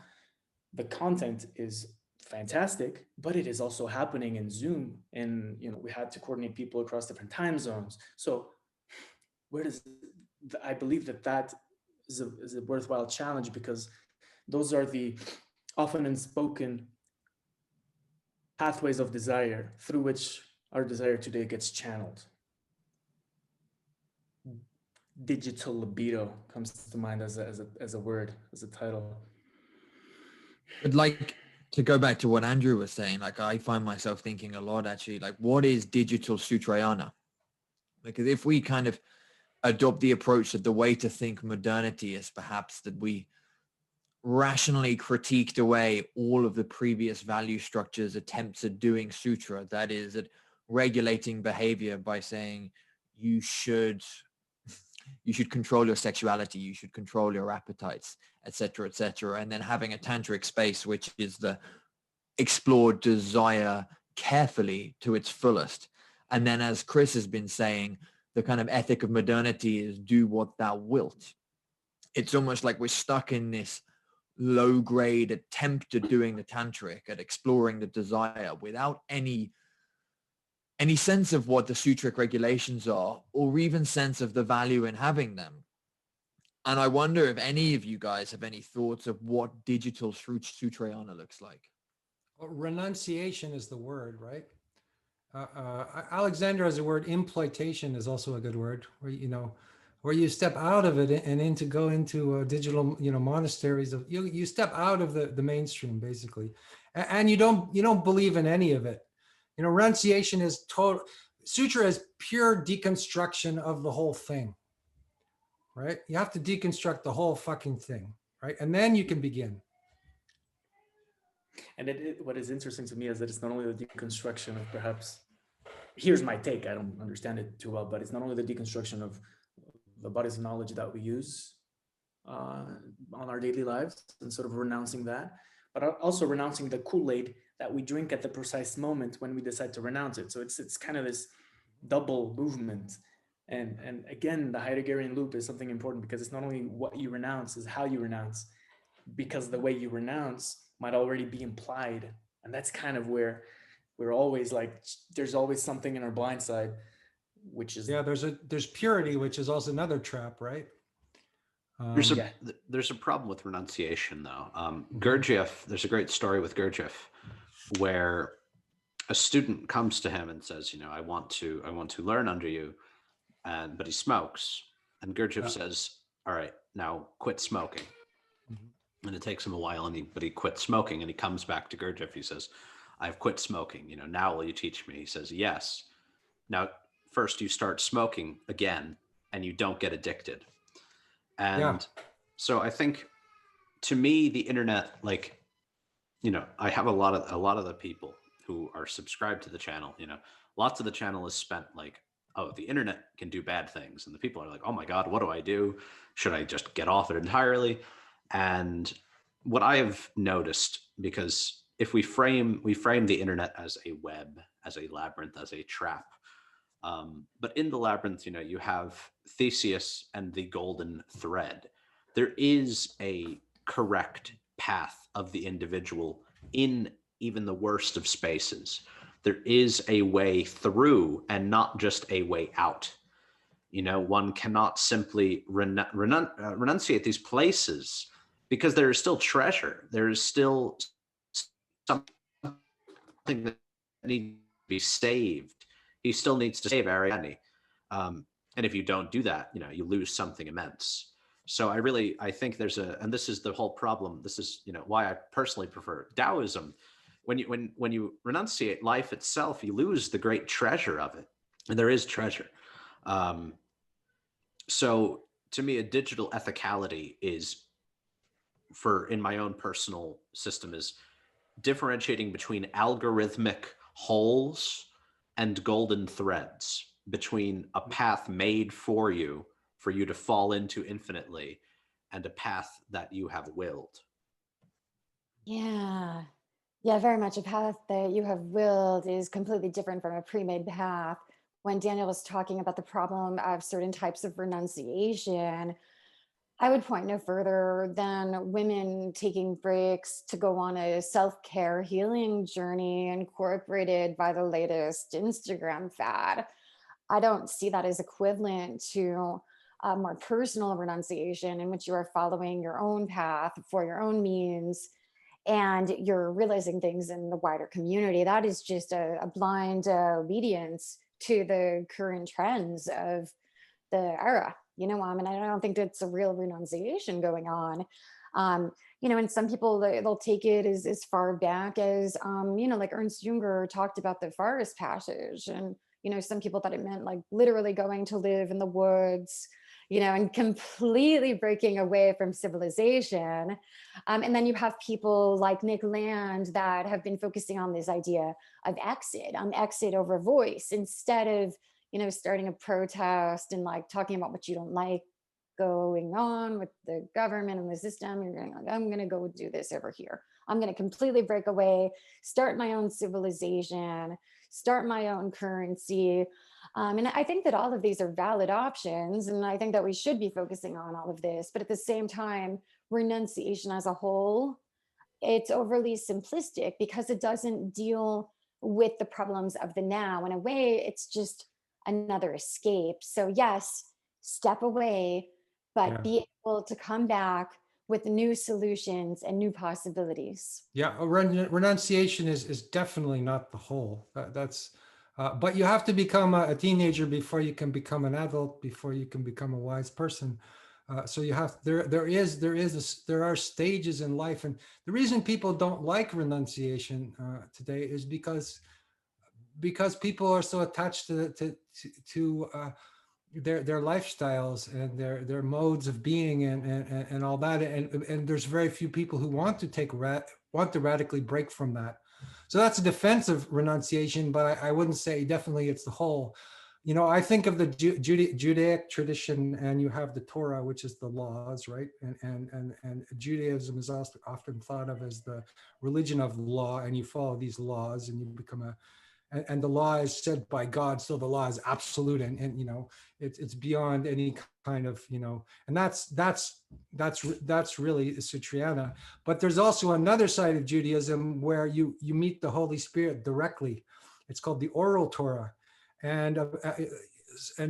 the content is fantastic, but it is also happening in Zoom, and we had to coordinate people across different time zones. So where does I believe that is a worthwhile challenge, because those are the often unspoken pathways of desire through which our desire today gets channeled. Digital libido comes to mind as a word, as a title. But like, to go back to what Andrew was saying, like I find myself thinking a lot actually, like what is digital Sutrayana? Because if we kind of adopt the approach that the way to think modernity is perhaps that we rationally critiqued away all of the previous value structures, attempts at doing sutra, that is at regulating behavior by saying you should control your sexuality, you should control your appetites, etc., and then having a tantric space which is the explore desire carefully to its fullest. And then, as Chris has been saying, the kind of ethic of modernity is do what thou wilt. It's almost like we're stuck in this low grade attempt at doing the tantric, at exploring the desire without any sense of what the sutric regulations are, or even sense of the value in having them. And I wonder if any of you guys have any thoughts of what digital Sutrayana looks like. Well, renunciation is the word, right? Alexander has a word. Imploitation is also a good word, where you step out of it and go into digital, monasteries of you step out of the mainstream basically, and you don't believe in any of it. Renunciation is total. Sutra is pure deconstruction of the whole thing, right? You have to deconstruct the whole fucking thing, right? And then you can begin. And what is interesting to me is that it's not only the deconstruction of, perhaps, here's my take, I don't understand it too well, but it's not only the deconstruction of the bodies of knowledge that we use on our daily lives and sort of renouncing that, but also renouncing the Kool-Aid that we drink at the precise moment when we decide to renounce it. So it's kind of this double movement. And again, the Heideggerian loop is something important, because it's not only what you renounce, it's how you renounce, because the way you renounce might already be implied. And that's kind of where we're always like, there's always something in our blind side, which is... Yeah, there's purity, which is also another trap, right? There's a problem with renunciation, though. Gurdjieff, there's a great story with Gurdjieff where a student comes to him and says, I want to learn under you, but he smokes, and Gurdjieff says, all right, now quit smoking. And it takes him a while, but he quits smoking, and he comes back to Gurdjieff. He says, I've quit smoking. Now will you teach me? He says, yes. Now, first you start smoking again, and you don't get addicted. And so I think, to me, the internet, I have a lot of the people who are subscribed to the channel, lots of the channel is spent the internet can do bad things. And the people are like, oh my God, what do I do? Should I just get off it entirely? And what I have noticed, because if we frame the internet as a web, as a labyrinth, as a trap, but in the labyrinth, you have Theseus and the golden thread. There is a correct path of the individual in even the worst of spaces. There is a way through and not just a way out. One cannot simply renunciate these places because there is still treasure. There is still something that needs to be saved. He still needs to save Ariadne. And if you don't do that, you lose something immense. So I think and this is the whole problem. This is, why I personally prefer Taoism. When you renunciate life itself, you lose the great treasure of it. And there is treasure. So to me, a digital ethicality is, in my own personal system, is differentiating between algorithmic holes and golden threads, between a path made for you to fall into infinitely and a path that you have willed. Yeah, very much. A path that you have willed is completely different from a pre-made path. When Daniel was talking about the problem of certain types of renunciation, I would point no further than women taking breaks to go on a self-care healing journey incorporated by the latest Instagram fad. I don't see that as equivalent to a more personal renunciation in which you are following your own path for your own means and you're realizing things in the wider community. That is just a blind obedience to the current trends of the era. I don't think that's a real renunciation going on. And some people, they'll take it as far back as, like Ernst Jünger talked about the forest passage. And, some people thought it meant literally going to live in the woods, and completely breaking away from civilization. And then you have people like Nick Land that have been focusing on this idea of exit over voice, instead of, starting a protest and talking about what you don't like going on with the government and the system. You're going I'm going to go do this over here. I'm going to completely break away, start my own civilization, start my own currency. And I think that all of these are valid options. And I think that we should be focusing on all of this. But at the same time, renunciation as a whole, it's overly simplistic because it doesn't deal with the problems of the now. In a way, it's just another escape. So yes, step away, but be able to come back with new solutions and new possibilities. Yeah, renunciation is definitely not the whole. But you have to become a teenager before you can become an adult, before you can become a wise person. So you have there are stages in life, and the reason people don't like renunciation today is because people are so attached to their lifestyles and their modes of being and all that, and there's very few people who want to radically break from that. So that's a defense of renunciation, but I wouldn't say definitely it's the whole. I think of the Judaic tradition, and you have the Torah, which is the laws, right? And Judaism is also often thought of as the religion of law, and you follow these laws and you become and the law is said by God, so the law is absolute, and it's beyond any kind of, and that's really Sutriana. But there's also another side of Judaism where you meet the Holy Spirit directly. It's called the oral Torah, and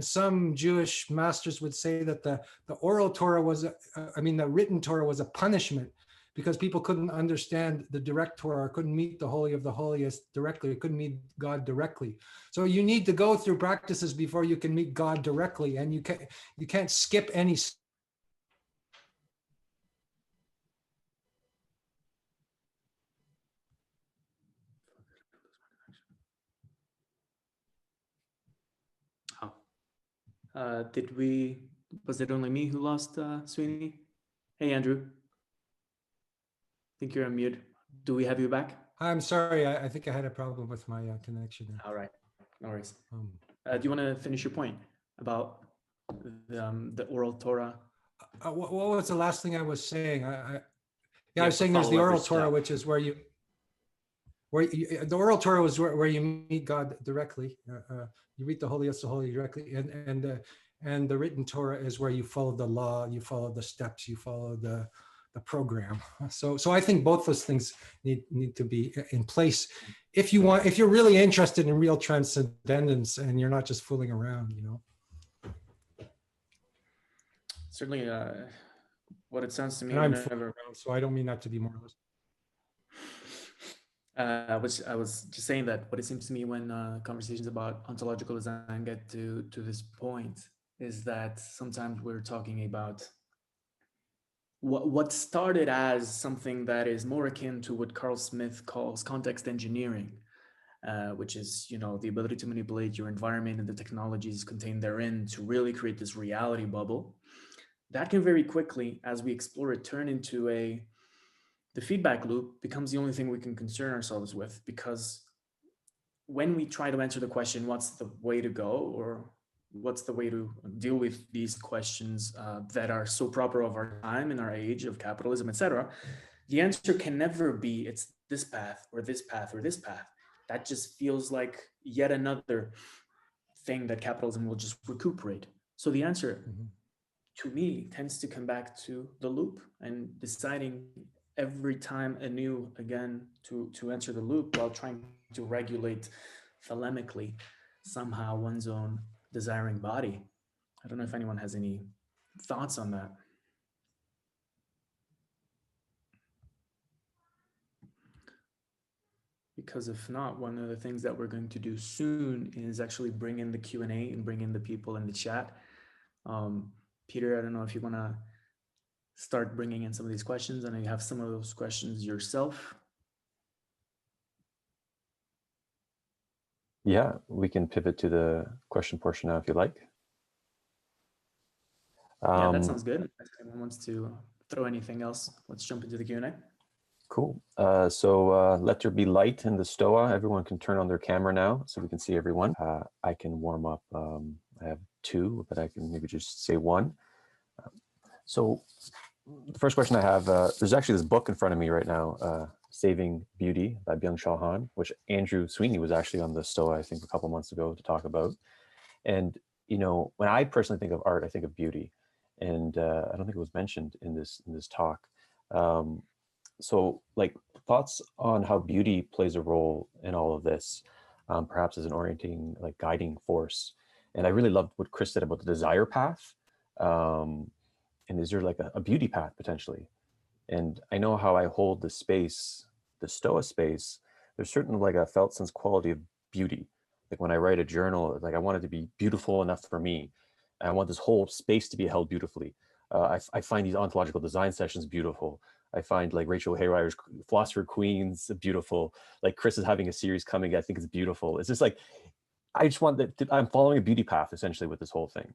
some Jewish masters would say that the oral Torah was, the written Torah was a punishment, because people couldn't understand the direct Torah, couldn't meet the Holy of the Holiest directly, couldn't meet God directly. So you need to go through practices before you can meet God directly, and you can't skip any. Was it only me who lost Sweeny? Hey, Andrew. I think you're on mute. Do we have you back? I'm sorry, I think I had a problem with my connection there. All right, no worries. Do you want to finish your point about the oral Torah? What was the last thing I was saying? I was saying follow there's the oral every Torah, step. which is the oral Torah was where you meet God directly. You read the holiest of holy directly, and the written Torah is where you follow the law, you follow the steps, you follow the program. So I think both those things need to be in place if you're really interested in real transcendence and you're not just fooling around, Certainly, what it sounds to me. And I'm fooling around, so I don't mean that to be moralist. I was just saying that what it seems to me when conversations about ontological design get to this point is that sometimes we're talking about what started as something that is more akin to what Carl Smith calls context engineering, which is, the ability to manipulate your environment and the technologies contained therein to really create this reality bubble. That can very quickly, as we explore it, turn into the feedback loop becomes the only thing we can concern ourselves with, because when we try to answer the question, what's the way to go, or what's the way to deal with these questions that are so proper of our time and our age of capitalism, etc., the answer can never be it's this path or this path or this path. That just feels like yet another thing that capitalism will just recuperate. So the answer, to me, tends to come back to the loop and deciding every time anew again to enter the loop while trying to regulate thalemically somehow one's own desiring body. I don't know if anyone has any thoughts on that. Because if not, one of the things that we're going to do soon is actually bring in the Q&A and bring in the people in the chat. Peter, I don't know if you want to start bringing in some of these questions. I know you have some of those questions yourself. Yeah, we can pivot to the question portion now if you like. Yeah, that sounds good. If anyone wants to throw anything else, let's jump into the Q&A. Cool. So let there be light in the Stoa. Everyone can turn on their camera now so we can see everyone. I can warm up. I have two, but I can maybe just say one. So the first question I have, there's actually this book in front of me right now, Saving Beauty by Byung-Chul Han, which Andrew Sweeny was actually on the Stoa, I think, a couple months ago to talk about. And, when I personally think of art, I think of beauty. And I don't think it was mentioned in this talk. So like thoughts on how beauty plays a role in all of this, perhaps as an orienting, like guiding force. And I really loved what Chris said about the desire path. And is there like a beauty path potentially? And I know how I hold the space, the Stoa space, there's certain like a felt sense quality of beauty. Like when I write a journal, like I want it to be beautiful enough for me. I want this whole space to be held beautifully. I find these ontological design sessions beautiful. I find like Rachel Haywire's Philosopher Queens beautiful. Like Chris is having a series coming. I think it's beautiful. It's just like, I just want that. I'm following a beauty path essentially with this whole thing.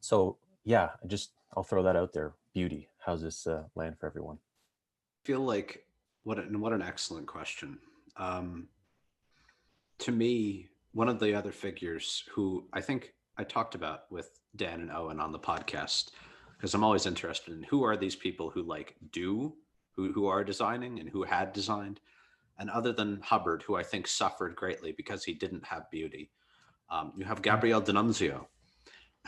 So yeah, I'll throw that out there. Beauty. How's this land for everyone? I feel like what an excellent question. To me, one of the other figures who I think I talked about with Dan and Owen on the podcast, because I'm always interested in who are these people who who are designing and who had designed. And other than Hubbard, who I think suffered greatly because he didn't have beauty, you have Gabriel D'Annunzio,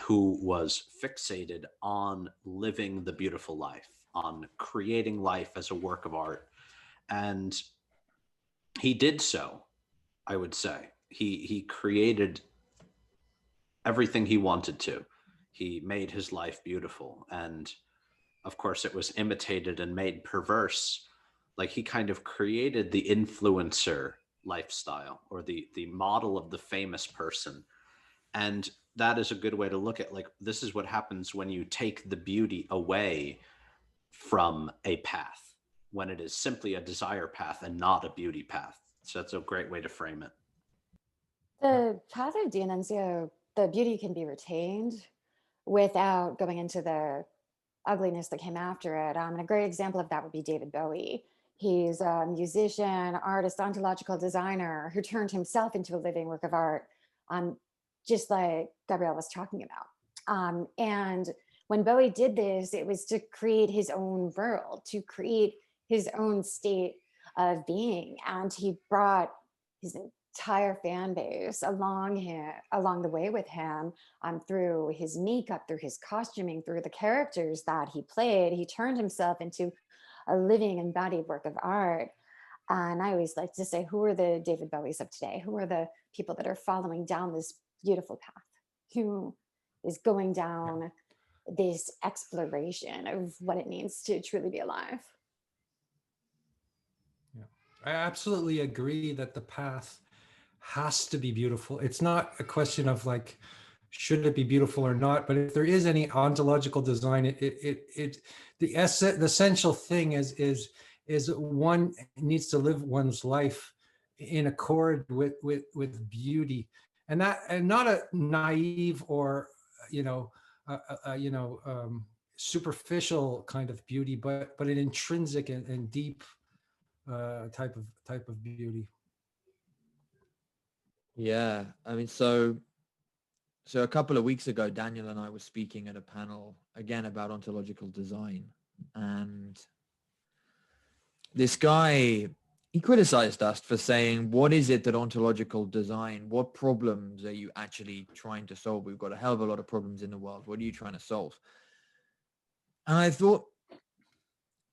who was fixated on living the beautiful life, on creating life as a work of art. And he did so, I would say. He created everything he wanted to. He made his life beautiful. And of course, it was imitated and made perverse. Like, he kind of created the influencer lifestyle, or the model of the famous person. And that is a good way to look at, like, this is what happens when you take the beauty away from a path, when it is simply a desire path and not a beauty path. So that's a great way to frame it. The path of D'Annunzio, the beauty can be retained without going into the ugliness that came after it. And a great example of that would be David Bowie. He's a musician, artist, ontological designer who turned himself into a living work of art, just like Gabriel was talking about. And when Bowie did this, it was to create his own world, to create his own state of being. And he brought his entire fan base along the way with him, through his makeup, through his costuming, through the characters that he played. He turned himself into a living embodied work of art. And I always like to say, who are the David Bowies of today? Who are the people that are following down this beautiful path? Who is going down this exploration of what it means to truly be alive? Yeah, I absolutely agree that the path has to be beautiful. It's not a question of like, should it be beautiful or not? But if there is any ontological design, the essential thing is one needs to live one's life in accord with beauty, and not a naive or superficial kind of beauty, but an intrinsic and deep type of beauty. Yeah, I mean, so a couple of weeks ago, Daniel and I were speaking at a panel again about ontological design, and this guy, he criticized us for saying, what is it that ontological design, what problems are you actually trying to solve? We've got a hell of a lot of problems in the world. What are you trying to solve? And I thought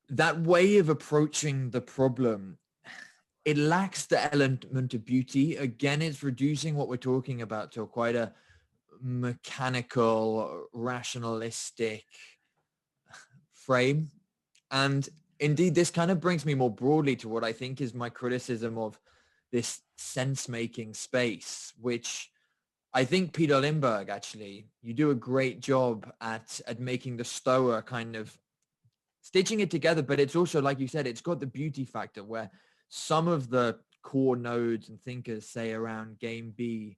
that way of approaching the problem, it lacks the element of beauty. Again, it's reducing what we're talking about to quite a mechanical, rationalistic frame. And indeed, this kind of brings me more broadly to what I think is my criticism of this sense-making space, which I think, Peter Lindbergh, actually, you do a great job at making the Stoa kind of stitching it together. But it's also, like you said, it's got the beauty factor where some of the core nodes and thinkers, say around game B,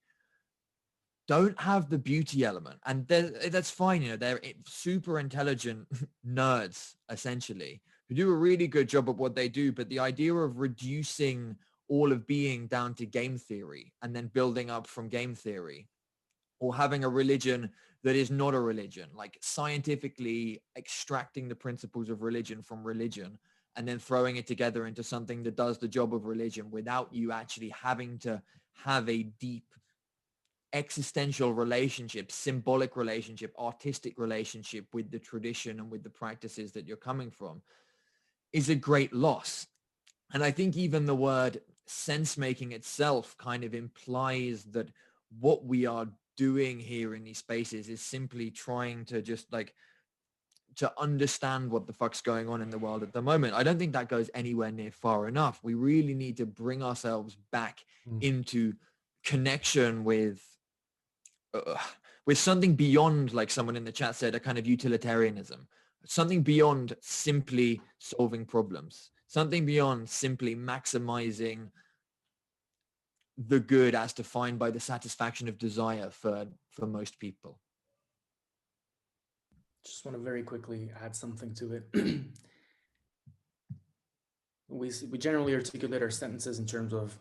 don't have the beauty element. And that's fine. They're super intelligent nerds, essentially, who do a really good job at what they do. But the idea of reducing all of being down to game theory and then building up from game theory, or having a religion that is not a religion, like scientifically extracting the principles of religion from religion and then throwing it together into something that does the job of religion without you actually having to have a deep existential relationship, symbolic relationship, artistic relationship with the tradition and with the practices that you're coming from, is a great loss. And I think even the word sense making itself kind of implies that what we are doing here in these spaces is simply trying to just like to understand what the fuck's going on in the world at the moment. I don't think that goes anywhere near far enough. We really need to bring ourselves back into connection with something beyond, like someone in the chat said, a kind of utilitarianism, something beyond simply solving problems, something beyond simply maximizing the good as defined by the satisfaction of desire for most people. Just want to very quickly add something to it. We generally articulate our sentences in terms of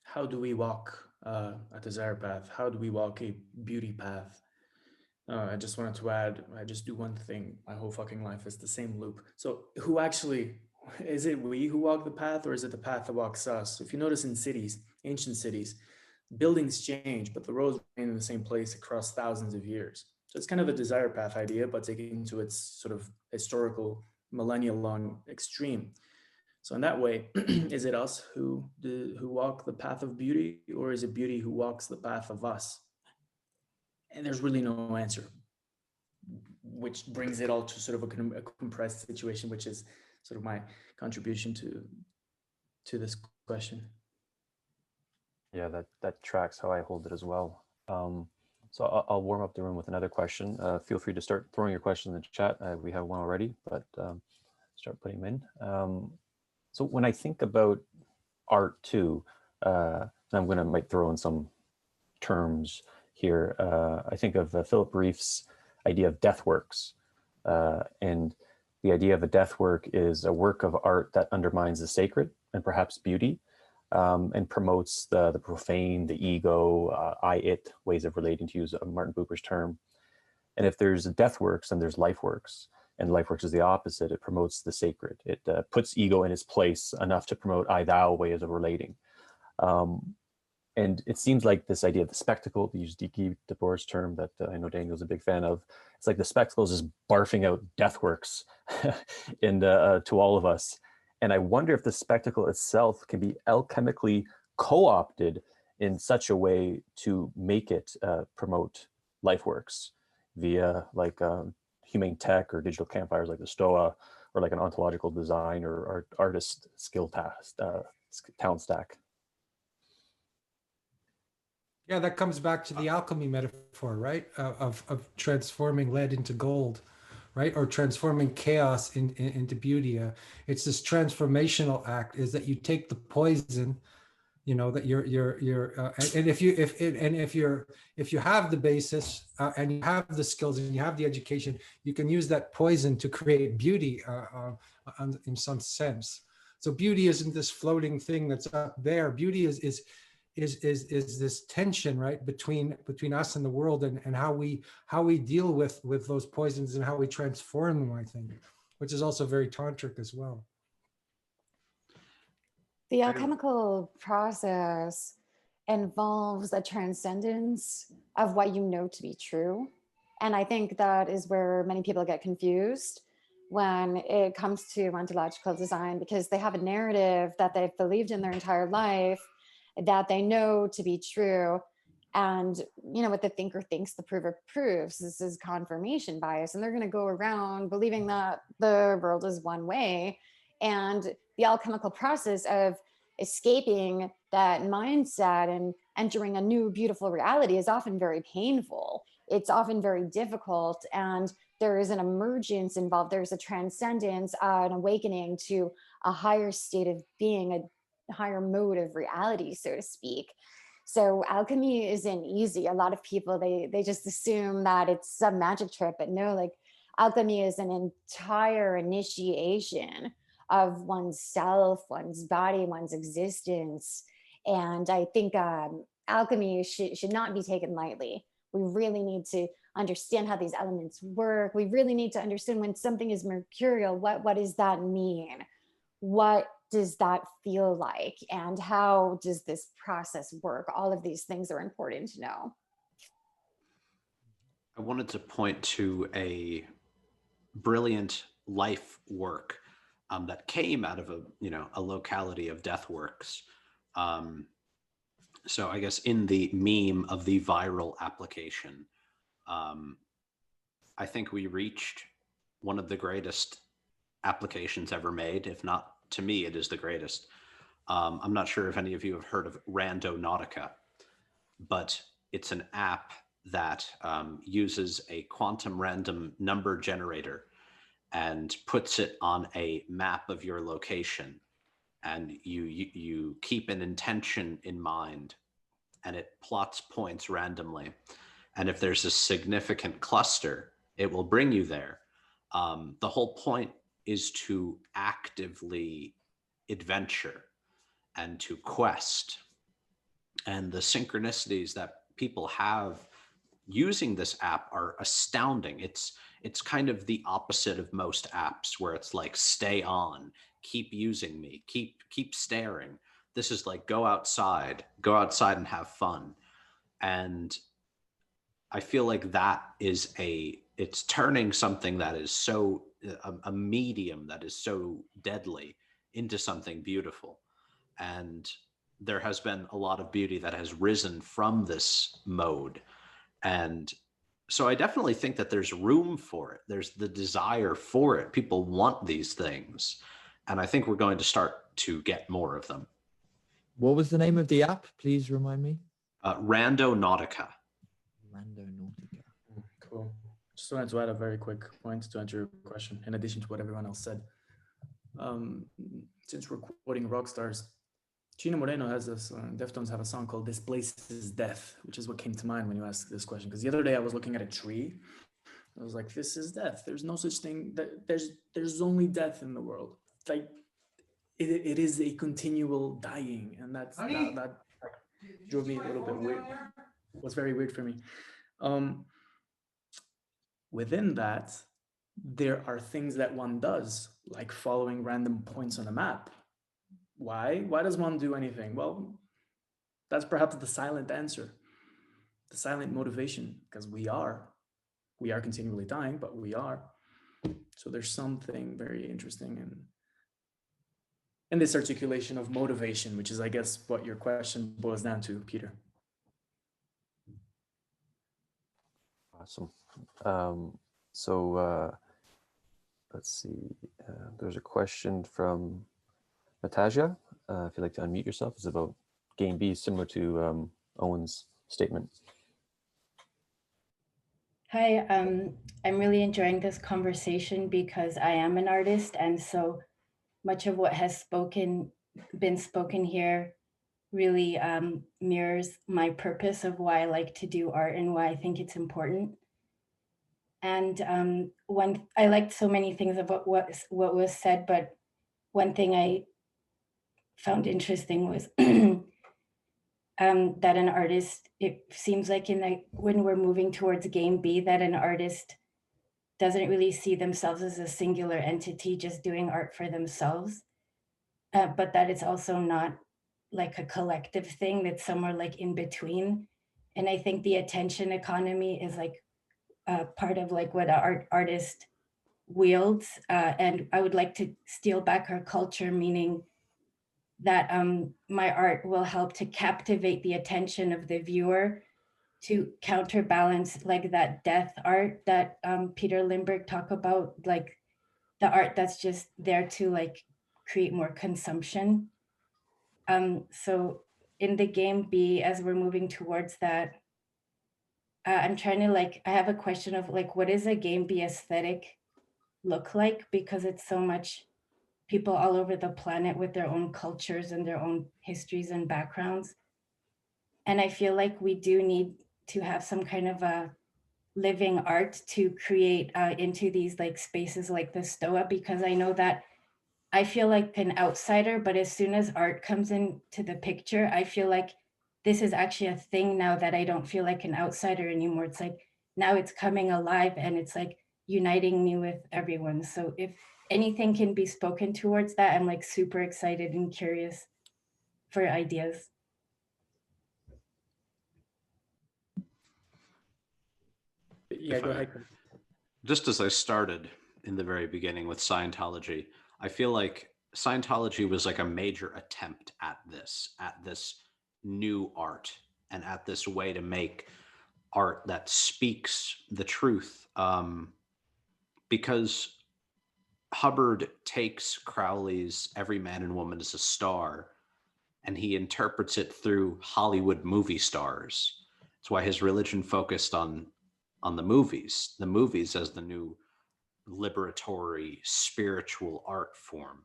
how do we walk a desire path? How do we walk a beauty path? I just wanted to add, I just do one thing. My whole fucking life is the same loop. So who actually, is it we who walk the path, or is it the path that walks us? If you notice in cities, ancient cities, buildings change, but the roads remain in the same place across thousands of years. So it's kind of a desire path idea, but taken to its sort of historical, millennia long extreme. So in that way, is it us who walk the path of beauty, or is it beauty who walks the path of us? and there's really no answer, which brings it all to sort of a compressed situation, which is sort of my contribution to this question. Yeah, that tracks how I hold it as well. So I'll warm up the room with another question. Feel free to start throwing your questions in the chat. We have one already, but start putting them in. So when I think about art too, I'm going to might throw in some terms here. I think of Philip Reif's idea of death works. And the idea of a death work is a work of art that undermines the sacred and perhaps beauty, and promotes the profane, the ego, it ways of relating, to use Martin Buber's term. And if there's death works, then there's life works. And life works is the opposite. It promotes the sacred. It puts ego in its place enough to promote I-thou ways of relating. And it seems like this idea of the spectacle, to use Diki DeBoer's term that I know Daniel's a big fan of, it's like the spectacle is just barfing out death works and, to all of us. And I wonder if the spectacle itself can be alchemically co-opted in such a way to make it promote life works via like humane tech or digital campfires like the Stoa, or like an ontological design or artist skill talent stack. Yeah, that comes back to the alchemy metaphor, right? Of transforming lead into gold, right? Or transforming chaos into beauty. It's this transformational act, is that you take the poison, you know, that and if you have the basis and you have the skills and you have the education, you can use that poison to create beauty in some sense. So beauty isn't this floating thing that's up there. Beauty is this tension, right, between us and the world, and how we deal with those poisons and how we transform them, I think, which is also very tantric as well. The alchemical process involves a transcendence of what you know to be true. And I think that is where many people get confused when it comes to ontological design, because they have a narrative that they've believed in their entire life, that they know to be true. And, you know, what the thinker thinks, the prover proves. This is confirmation bias. And they're going to go around believing that the world is one way. And the alchemical process of escaping that mindset and entering a new, beautiful reality is often very painful. It's often very difficult. And there is an emergence involved. There's a transcendence, an awakening to a higher state of being, a higher mode of reality, so to speak. So alchemy isn't easy. A lot of people, they just assume that it's some magic trick, but no, like alchemy is an entire initiation of one's self, one's body, one's existence. And I think alchemy should not be taken lightly. We really need to understand how these elements work. We really need to understand when something is mercurial, what does that mean? What does that feel like? And how does this process work? All of these things are important to know. I wanted to point to a brilliant life work that came out of a locality of death works. So I guess in the meme of the viral application, I think we reached one of the greatest applications ever made. If not, to me, it is the greatest. I'm not sure if any of you have heard of Randonautica, but it's an app that uses a quantum random number generator and puts it on a map of your location. And you keep an intention in mind, and it plots points randomly. And if there's a significant cluster, it will bring you there. The whole point is to actively adventure and to quest. And the synchronicities that people have using this app are astounding. It's kind of the opposite of most apps, where it's like, stay on, keep using me, keep staring. This is like, go outside and have fun. And I feel like that is it's turning something that is so a medium that is so deadly into something beautiful. And there has been a lot of beauty that has risen from this mode. And so I definitely think that there's room for it. There's the desire for it. People want these things. And I think we're going to start to get more of them. What was the name of the app? Please remind me. Randonautica. Randonautica. Cool. Just wanted to add a very quick point to answer your question, in addition to what everyone else said. Since we're quoting rock stars, Chino Moreno has this, Deftones have a song called This Place is Death, which is what came to mind when you asked this question. Because the other day I was looking at a tree. I was like, this is death. There's no such thing. There's only death in the world. Like, it is a continual dying. And that drove me a little bit weird. It was very weird for me. Within that, there are things that one does, like following random points on a map. Why? Why does one do anything? Well, that's perhaps the silent answer, the silent motivation, because we are continually dying, but we are. So there's something very interesting in this articulation of motivation, which is, I guess, what your question boils down to, Peter. Awesome. Let's see. There's a question from Natasha. If you'd like to unmute yourself, it's about game B, similar to Owen's statement. Hi, I'm really enjoying this conversation because I am an artist, and so much of what has been spoken here really mirrors my purpose of why I like to do art and why I think it's important. And when I liked so many things about what was said, but one thing I found interesting was that an artist, it seems like when we're moving towards game B, that an artist doesn't really see themselves as a singular entity just doing art for themselves, but that it's also not like a collective thing, that's somewhere like in between. And I think the attention economy is like part of like what an artist wields, and I would like to steal back our culture, meaning that my art will help to captivate the attention of the viewer to counterbalance like that death art that Peter Lindbergh talked about, like the art that's just there to like create more consumption. So in the game B, as we're moving towards that, I'm trying to I have a question of like, what does a game B aesthetic look like? Because it's so much people all over the planet with their own cultures and their own histories and backgrounds. And I feel like we do need to have some kind of a living art to create into these like spaces like the Stoa, because I know that I feel like an outsider, but as soon as art comes into the picture, I feel like this is actually a thing now, that I don't feel like an outsider anymore. It's like now it's coming alive and it's like uniting me with everyone. So if anything can be spoken towards that, I'm like super excited and curious for ideas. Yeah, go ahead. Just as I started in the very beginning with Scientology, I feel like Scientology was like a major attempt at this new art and at this way to make art that speaks the truth. Because Hubbard takes Crowley's Every Man and Woman is a Star and he interprets it through Hollywood movie stars. That's why his religion focused on the movies as the new liberatory spiritual art form.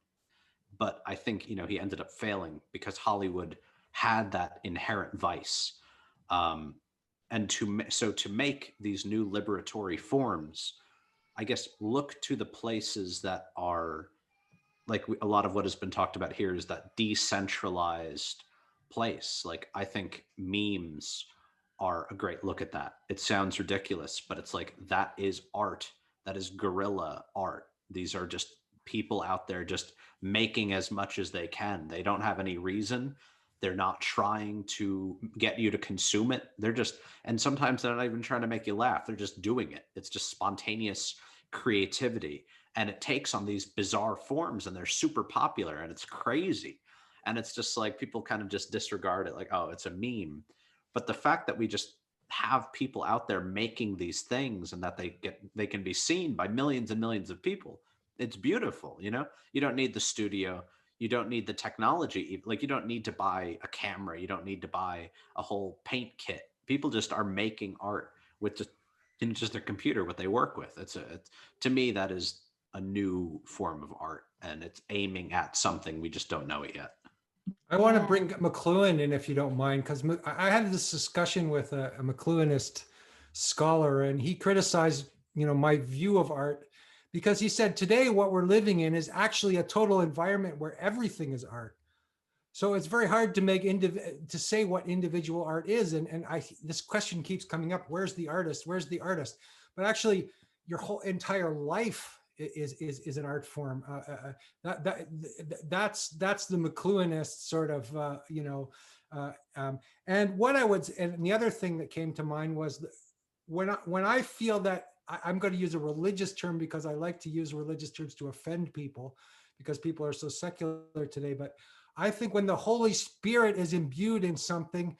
But I think, he ended up failing because Hollywood had that inherent vice. And to make these new liberatory forms, I guess, look to the places that are like a lot of what has been talked about here is that decentralized place. Like, I think memes are a great look at that. It sounds ridiculous, but it's like, that is art. That is guerrilla art. These are just people out there just making as much as they can. They don't have any reason. They're not trying to get you to consume it. They're just, and sometimes they're not even trying to make you laugh. They're just doing it. It's just spontaneous creativity. And it takes on these bizarre forms and they're super popular and it's crazy. And it's just like people kind of just disregard it like, oh, it's a meme. But the fact that we just have people out there making these things, and that they can be seen by millions and millions of people. It's beautiful, you know. You don't need the studio, you don't need the technology, like you don't need to buy a camera, you don't need to buy a whole paint kit. People just are making art with just a computer, what they work with. It's to me, that is a new form of art, and it's aiming at something, we just don't know it yet. I want to bring McLuhan in, if you don't mind, because I had this discussion with a McLuhanist scholar, and he criticized, my view of art, because he said today what we're living in is actually a total environment where everything is art. So it's very hard to say what individual art is, and this question keeps coming up: where's the artist? Where's the artist? But actually, your whole entire life is an art form. That's the McLuhanist sort of and what I would, and the other thing that came to mind was when I feel that I'm going to use a religious term, because I like to use religious terms to offend people, because people are so secular today, but I think when the Holy Spirit is imbued in something,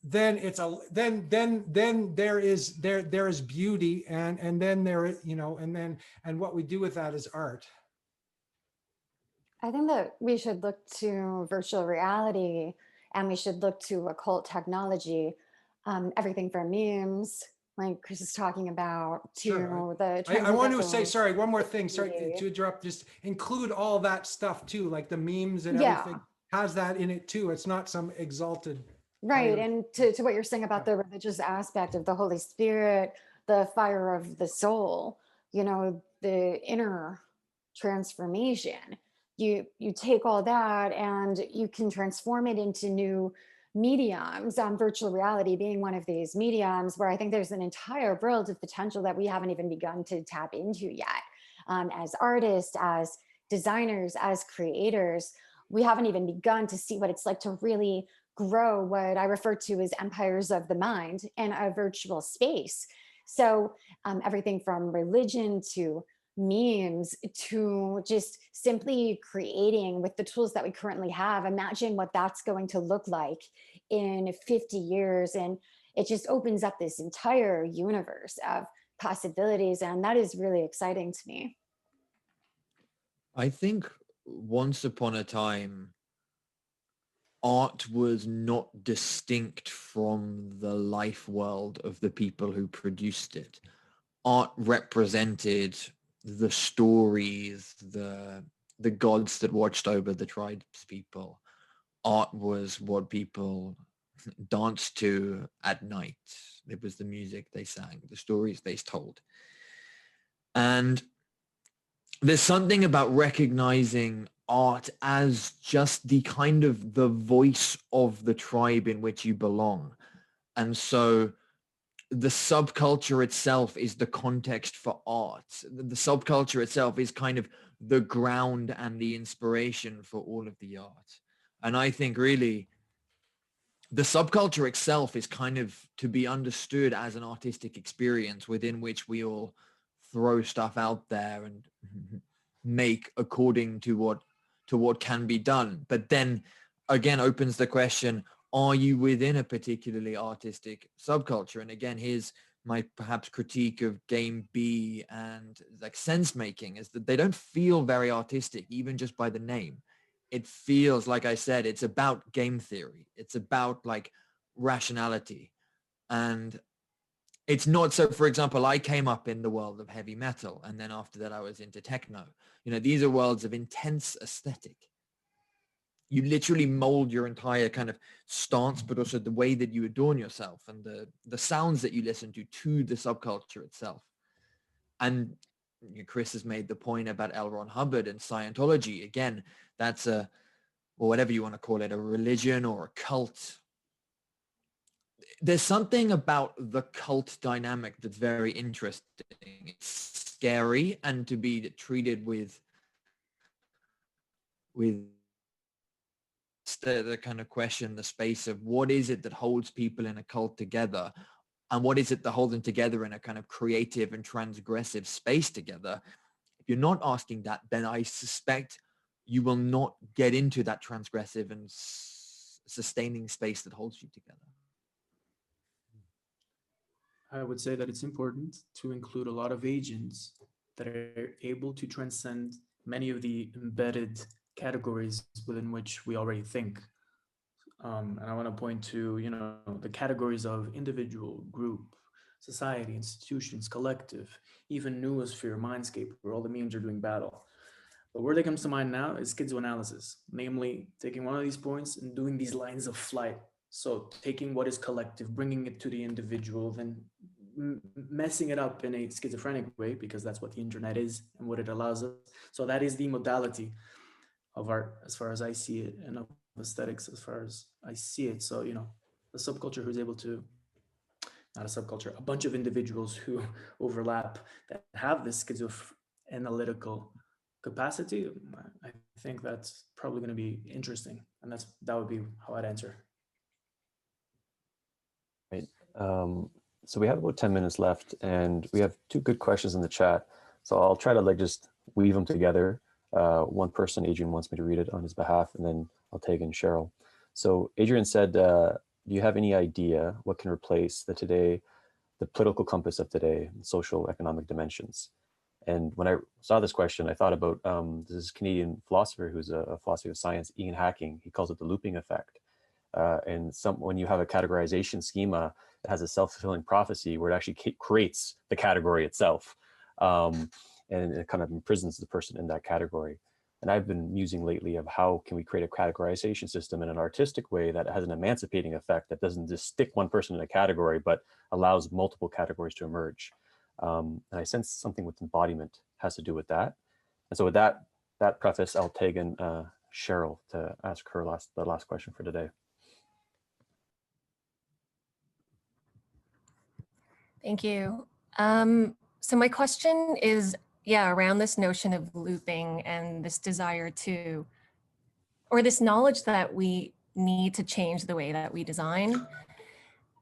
then it's then there is beauty, and then there, and what we do with that is art. I think that we should look to virtual reality, and we should look to occult technology, everything from memes, like Chris is talking about, to Sure. the. I want to say, sorry, one more thing, sorry to interrupt, just include all that stuff too, like the memes and everything has that in it too. It's not some exalted. Right, and to what you're saying about the religious aspect of the Holy Spirit, the fire of the soul, the inner transformation. You take all that and you can transform it into new mediums, virtual reality being one of these mediums, where I think there's an entire world of potential that we haven't even begun to tap into yet. As artists, as designers, as creators, we haven't even begun to see what it's like to really grow what I refer to as empires of the mind in a virtual space. So everything from religion to memes to just simply creating with the tools that we currently have. Imagine what that's going to look like in 50 years. And it just opens up this entire universe of possibilities. And that is really exciting to me. I think once upon a time, art was not distinct from the life world of the people who produced it. Art represented the stories, the gods that watched over the tribespeople. Art was what people danced to at night. It was the music they sang, the stories they told. And there's something about recognizing art as just the kind of the voice of the tribe in which you belong. And so the subculture itself is the context for art. The subculture itself is kind of the ground and the inspiration for all of the art. And I think really the subculture itself is kind of to be understood as an artistic experience within which we all throw stuff out there and make according to what can be done. But then again opens the question, are you within a particularly artistic subculture? And again, here's my perhaps critique of Game B and like sense making, is that they don't feel very artistic, even just by the name. It feels, like I said, it's about game theory. It's about like rationality. And it's not so, for example, I came up in the world of heavy metal, and then after that I was into techno. These are worlds of intense aesthetic. You literally mold your entire kind of stance, but also the way that you adorn yourself and the sounds that you listen to the subculture itself. And Chris has made the point about L. Ron Hubbard and Scientology. Again, that's or whatever you want to call it, a religion or a cult. There's something about the cult dynamic that's very interesting. It's scary, and to be treated with the kind of question, the space of what is it that holds people in a cult together, and what is it that holds them together in a kind of creative and transgressive space together. If you're not asking that, then I suspect you will not get into that transgressive and sustaining space that holds you together. I would say that it's important to include a lot of agents that are able to transcend many of the embedded categories within which we already think. And I want to point to, the categories of individual, group, society, institutions, collective, even noosphere, mindscape, where all the memes are doing battle. The word that comes to mind now is schizoanalysis, namely taking one of these points and doing these lines of flight. So taking what is collective, bringing it to the individual, then messing it up in a schizophrenic way, because that's what the internet is and what it allows us. So that is the modality of art as far as I see it, and of aesthetics as far as I see it. So, the subculture who's able to, not a subculture, a bunch of individuals who overlap that have this schizoanalytical capacity, I think that's probably going to be interesting. And that would be how I'd answer. Right. So we have about 10 minutes left, and we have two good questions in the chat. So I'll try to just weave them together. One person, Adrian, wants me to read it on his behalf, and then I'll tag in Cheryl. So Adrian said, do you have any idea what can replace the political compass of today, social economic dimensions? And when I saw this question, I thought about this Canadian philosopher who's a philosophy of science, Ian Hacking. He calls it the looping effect. And when you have a categorization schema that has a self-fulfilling prophecy where it actually creates the category itself, and it kind of imprisons the person in that category. And I've been musing lately of how can we create a categorization system in an artistic way that has an emancipating effect, that doesn't just stick one person in a category, but allows multiple categories to emerge. And I sense something with embodiment has to do with that. And so with that preface, I'll tag in Cheryl to ask her the last question for today. Thank you. So my question is, around this notion of looping and this desire to, or this knowledge that we need to change the way that we design.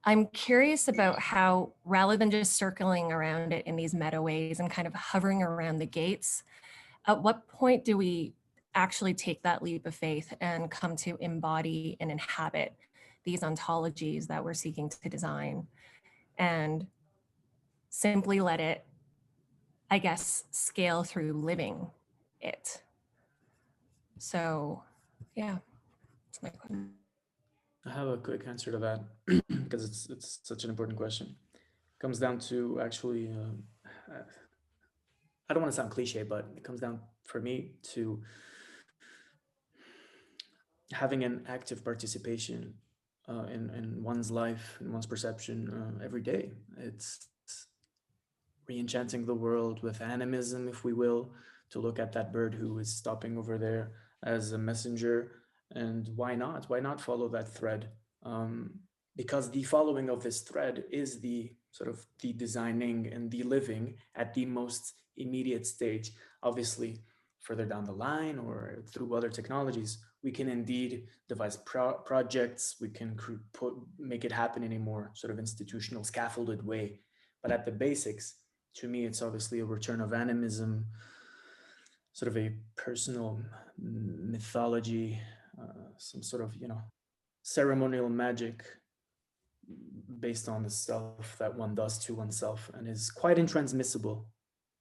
I'm curious about how, rather than just circling around it in these meta ways and kind of hovering around the gates, at what point do we actually take that leap of faith and come to embody and inhabit these ontologies that we're seeking to design, and simply let it, I guess, scale through living it? So, yeah, that's my question. I have a quick answer to that because it's such an important question. It comes down to actually, I don't want to sound cliche, but it comes down for me to having an active participation in one's life, in one's perception every day. It's re-enchanting the world with animism, if we will, to look at that bird who is stopping over there as a messenger. And why not? Why not follow that thread? Because the following of this thread is the sort of the designing and the living at the most immediate stage. Obviously, further down the line or through other technologies, we can indeed devise projects. We can make it happen in a more sort of institutional, scaffolded way. But at the basics, to me, it's obviously a return of animism, sort of a personal mythology, some sort of, ceremonial magic based on the stuff that one does to oneself, and is quite intransmissible,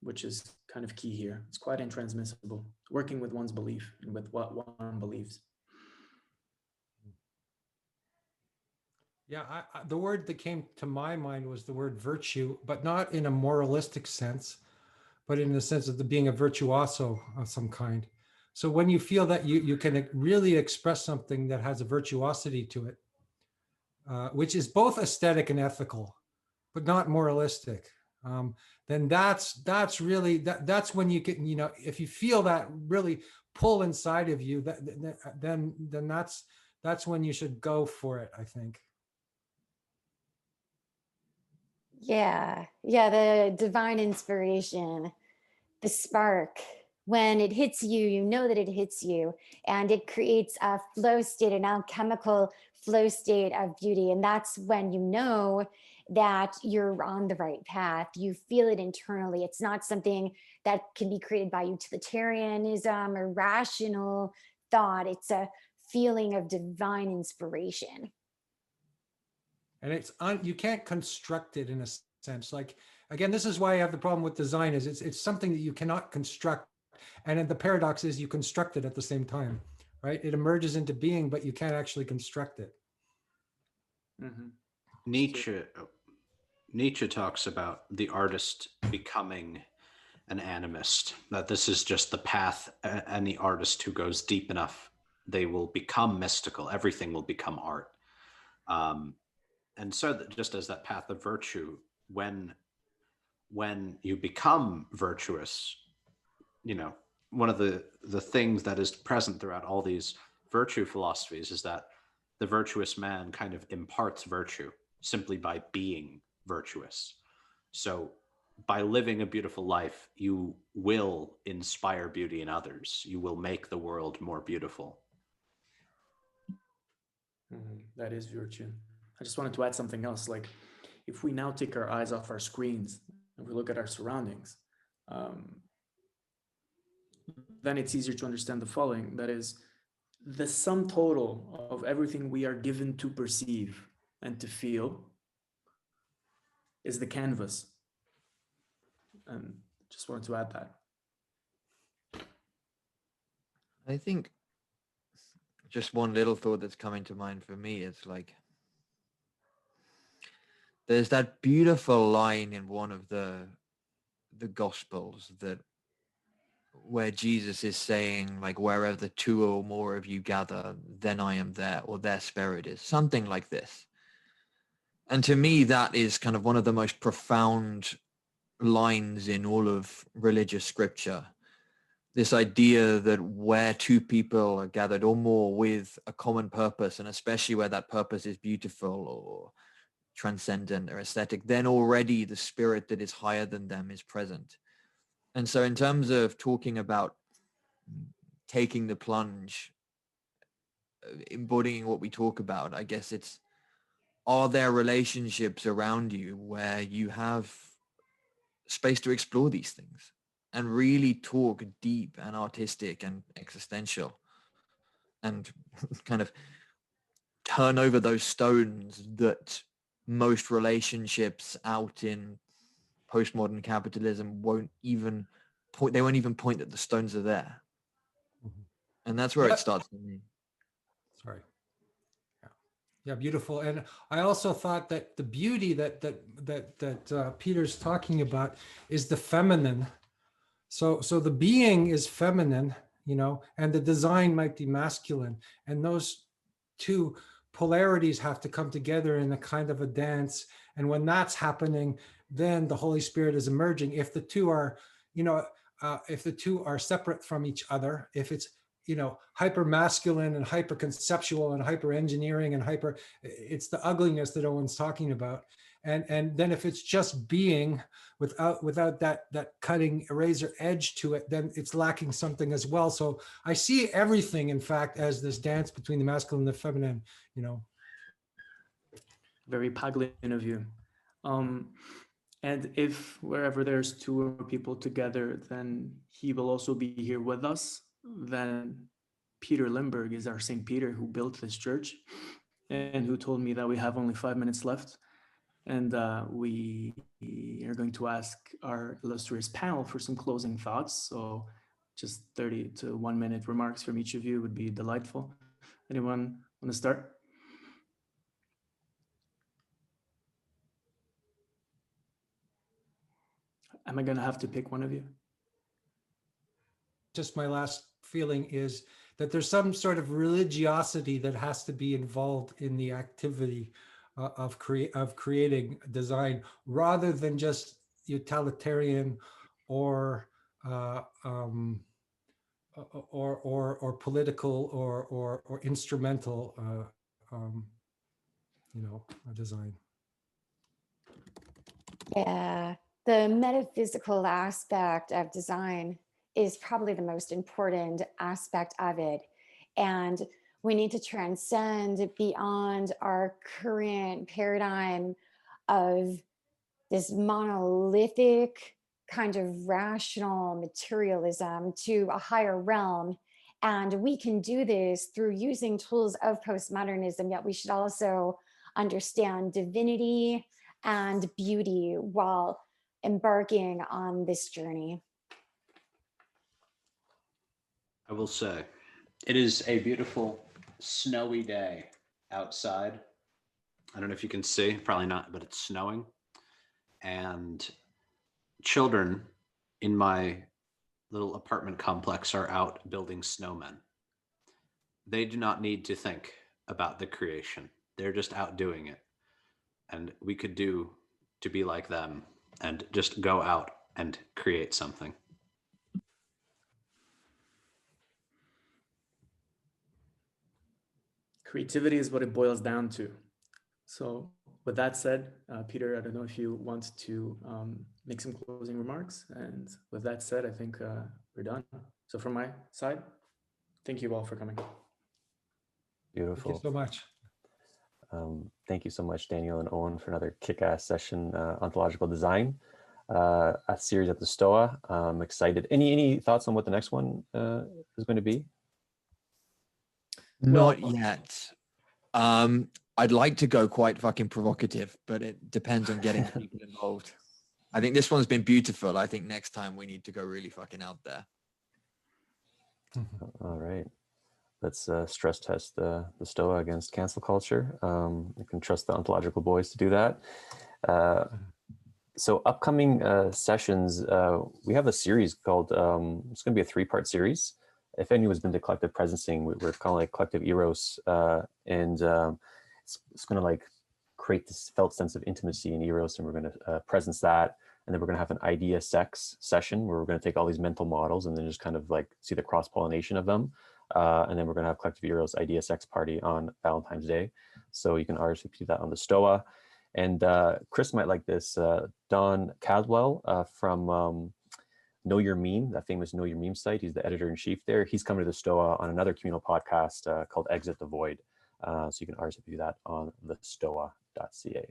which is kind of key here. It's quite intransmissible, working with one's belief and with what one believes. Yeah, the word that came to my mind was the word virtue, but not in a moralistic sense, but in the sense of being a virtuoso of some kind. So when you feel that you can really express something that has a virtuosity to it, which is both aesthetic and ethical, but not moralistic, then that's really that's when you can, if you feel that really pull inside of you, then that's when you should go for it, I think. Yeah, the divine inspiration, the spark. When it hits you, you know that it hits you, and it creates a flow state, an alchemical flow state of beauty. And that's when you know that you're on the right path. You feel it internally. It's not something that can be created by utilitarianism or rational thought. It's a feeling of divine inspiration. And you can't construct it in a sense. Like, again, this is why I have the problem with design, is it's something that you cannot construct. And then the paradox is you construct it at the same time, right? It emerges into being, but you can't actually construct it. Mm-hmm. Nietzsche talks about the artist becoming an animist, that this is just the path. Any artist who goes deep enough, they will become mystical. Everything will become art. And so that just as that path of virtue, when you become virtuous, you know, one of the things that is present throughout all these virtue philosophies is that the virtuous man kind of imparts virtue simply by being virtuous. So by living a beautiful life, you will inspire beauty in others. You will make the world more beautiful. That is virtue. I just wanted to add something else. Like, if we now take our eyes off our screens and we look at our surroundings, then it's easier to understand the following. That is, the sum total of everything we are given to perceive and to feel is the canvas. And just wanted to add that. I think just one little thought that's coming to mind for me is like, there's that beautiful line in one of the Gospels that where Jesus is saying, like, wherever two or more of you gather, then I am there, or their spirit is, something like this. And to me, that is kind of one of the most profound lines in all of religious scripture. This idea that where two people are gathered or more with a common purpose, and especially where that purpose is beautiful or transcendent or aesthetic, then already the spirit that is higher than them is present. And so in terms of talking about taking the plunge, embodying what we talk about, I guess it's, are there relationships around you where you have space to explore these things and really talk deep and artistic and existential and kind of turn over those stones that most relationships out in postmodern capitalism won't even point that the stones are there. And that's where it starts for me. Sorry. Yeah, beautiful. And I also thought that the beauty that Peter's talking about is the feminine. So the being is feminine, you know, and the design might be masculine. And those two polarities have to come together in a kind of a dance. And when that's happening, then the Holy Spirit is emerging. If the two are, you know, if the two are separate from each other, if it's, you know, hyper masculine and hyper conceptual and hyper engineering and hyper, it's the ugliness that Owen's talking about. And then if it's just being without that cutting razor edge to it, then it's lacking something as well. So I see everything, in fact, as this dance between the masculine and the feminine, you know. Very Paglian of you. And if wherever there's two people together, then he will also be here with us. Then Peter Limburg is our St. Peter who built this church and who told me that we have only 5 minutes left. And we are going to ask our illustrious panel for some closing thoughts. So just 30 to 1 minute remarks from each of you would be delightful. Anyone want to start? Am I going to have to pick one of you? Just my last feeling is that there's some sort of religiosity that has to be involved in the activity of creating design, rather than just utilitarian or political or instrumental, you know, design. Yeah, the metaphysical aspect of design is probably the most important aspect of it. And we need to transcend beyond our current paradigm of this monolithic kind of rational materialism to a higher realm. And we can do this through using tools of postmodernism, yet we should also understand divinity and beauty while embarking on this journey? I will say, it is a beautiful snowy day outside. I don't know if you can see, probably not, but it's snowing. And children in my little apartment complex are out building snowmen. They do not need to think about the creation. They're just out doing it. And we could do to be like them and just go out and create something. Creativity is what it boils down to. So with that said, Peter, I don't know if you want to make some closing remarks. And with that said, I think we're done. So from my side, thank you all for coming. Beautiful. Thank you so much. Thank you so much, Daniel and Owen, for another kick-ass session, Ontological Design, a series at the Stoa. I'm excited. Any thoughts on what the next one is going to be? Not yet. I'd like to go quite fucking provocative, but it depends on getting people involved. I think this one's been beautiful. I think next time we need to go really fucking out there. All right. Let's stress test the Stoa against cancel culture. You can trust the ontological boys to do that. So upcoming sessions, we have a series called, it's going to be a 3-part series. If anyone's been to Collective Presencing, we're calling it Collective Eros, and it's going to like create this felt sense of intimacy in Eros, and we're going to presence that. And then we're going to have an idea sex session where we're going to take all these mental models and then just kind of like see the cross-pollination of them. And then we're going to have Collective Eros Idea Sex Party on Valentine's Day. So you can RSVP that on the Stoa. And Chris might like this. Don Cadwell from Know Your Meme, that famous Know Your Meme site. He's the editor-in-chief there. He's coming to the Stoa on another communal podcast called Exit the Void. So you can RSVP that on the stoa.ca.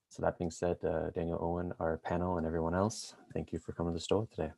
So that being said, Daniel, Owen, our panel, and everyone else, thank you for coming to the Stoa today.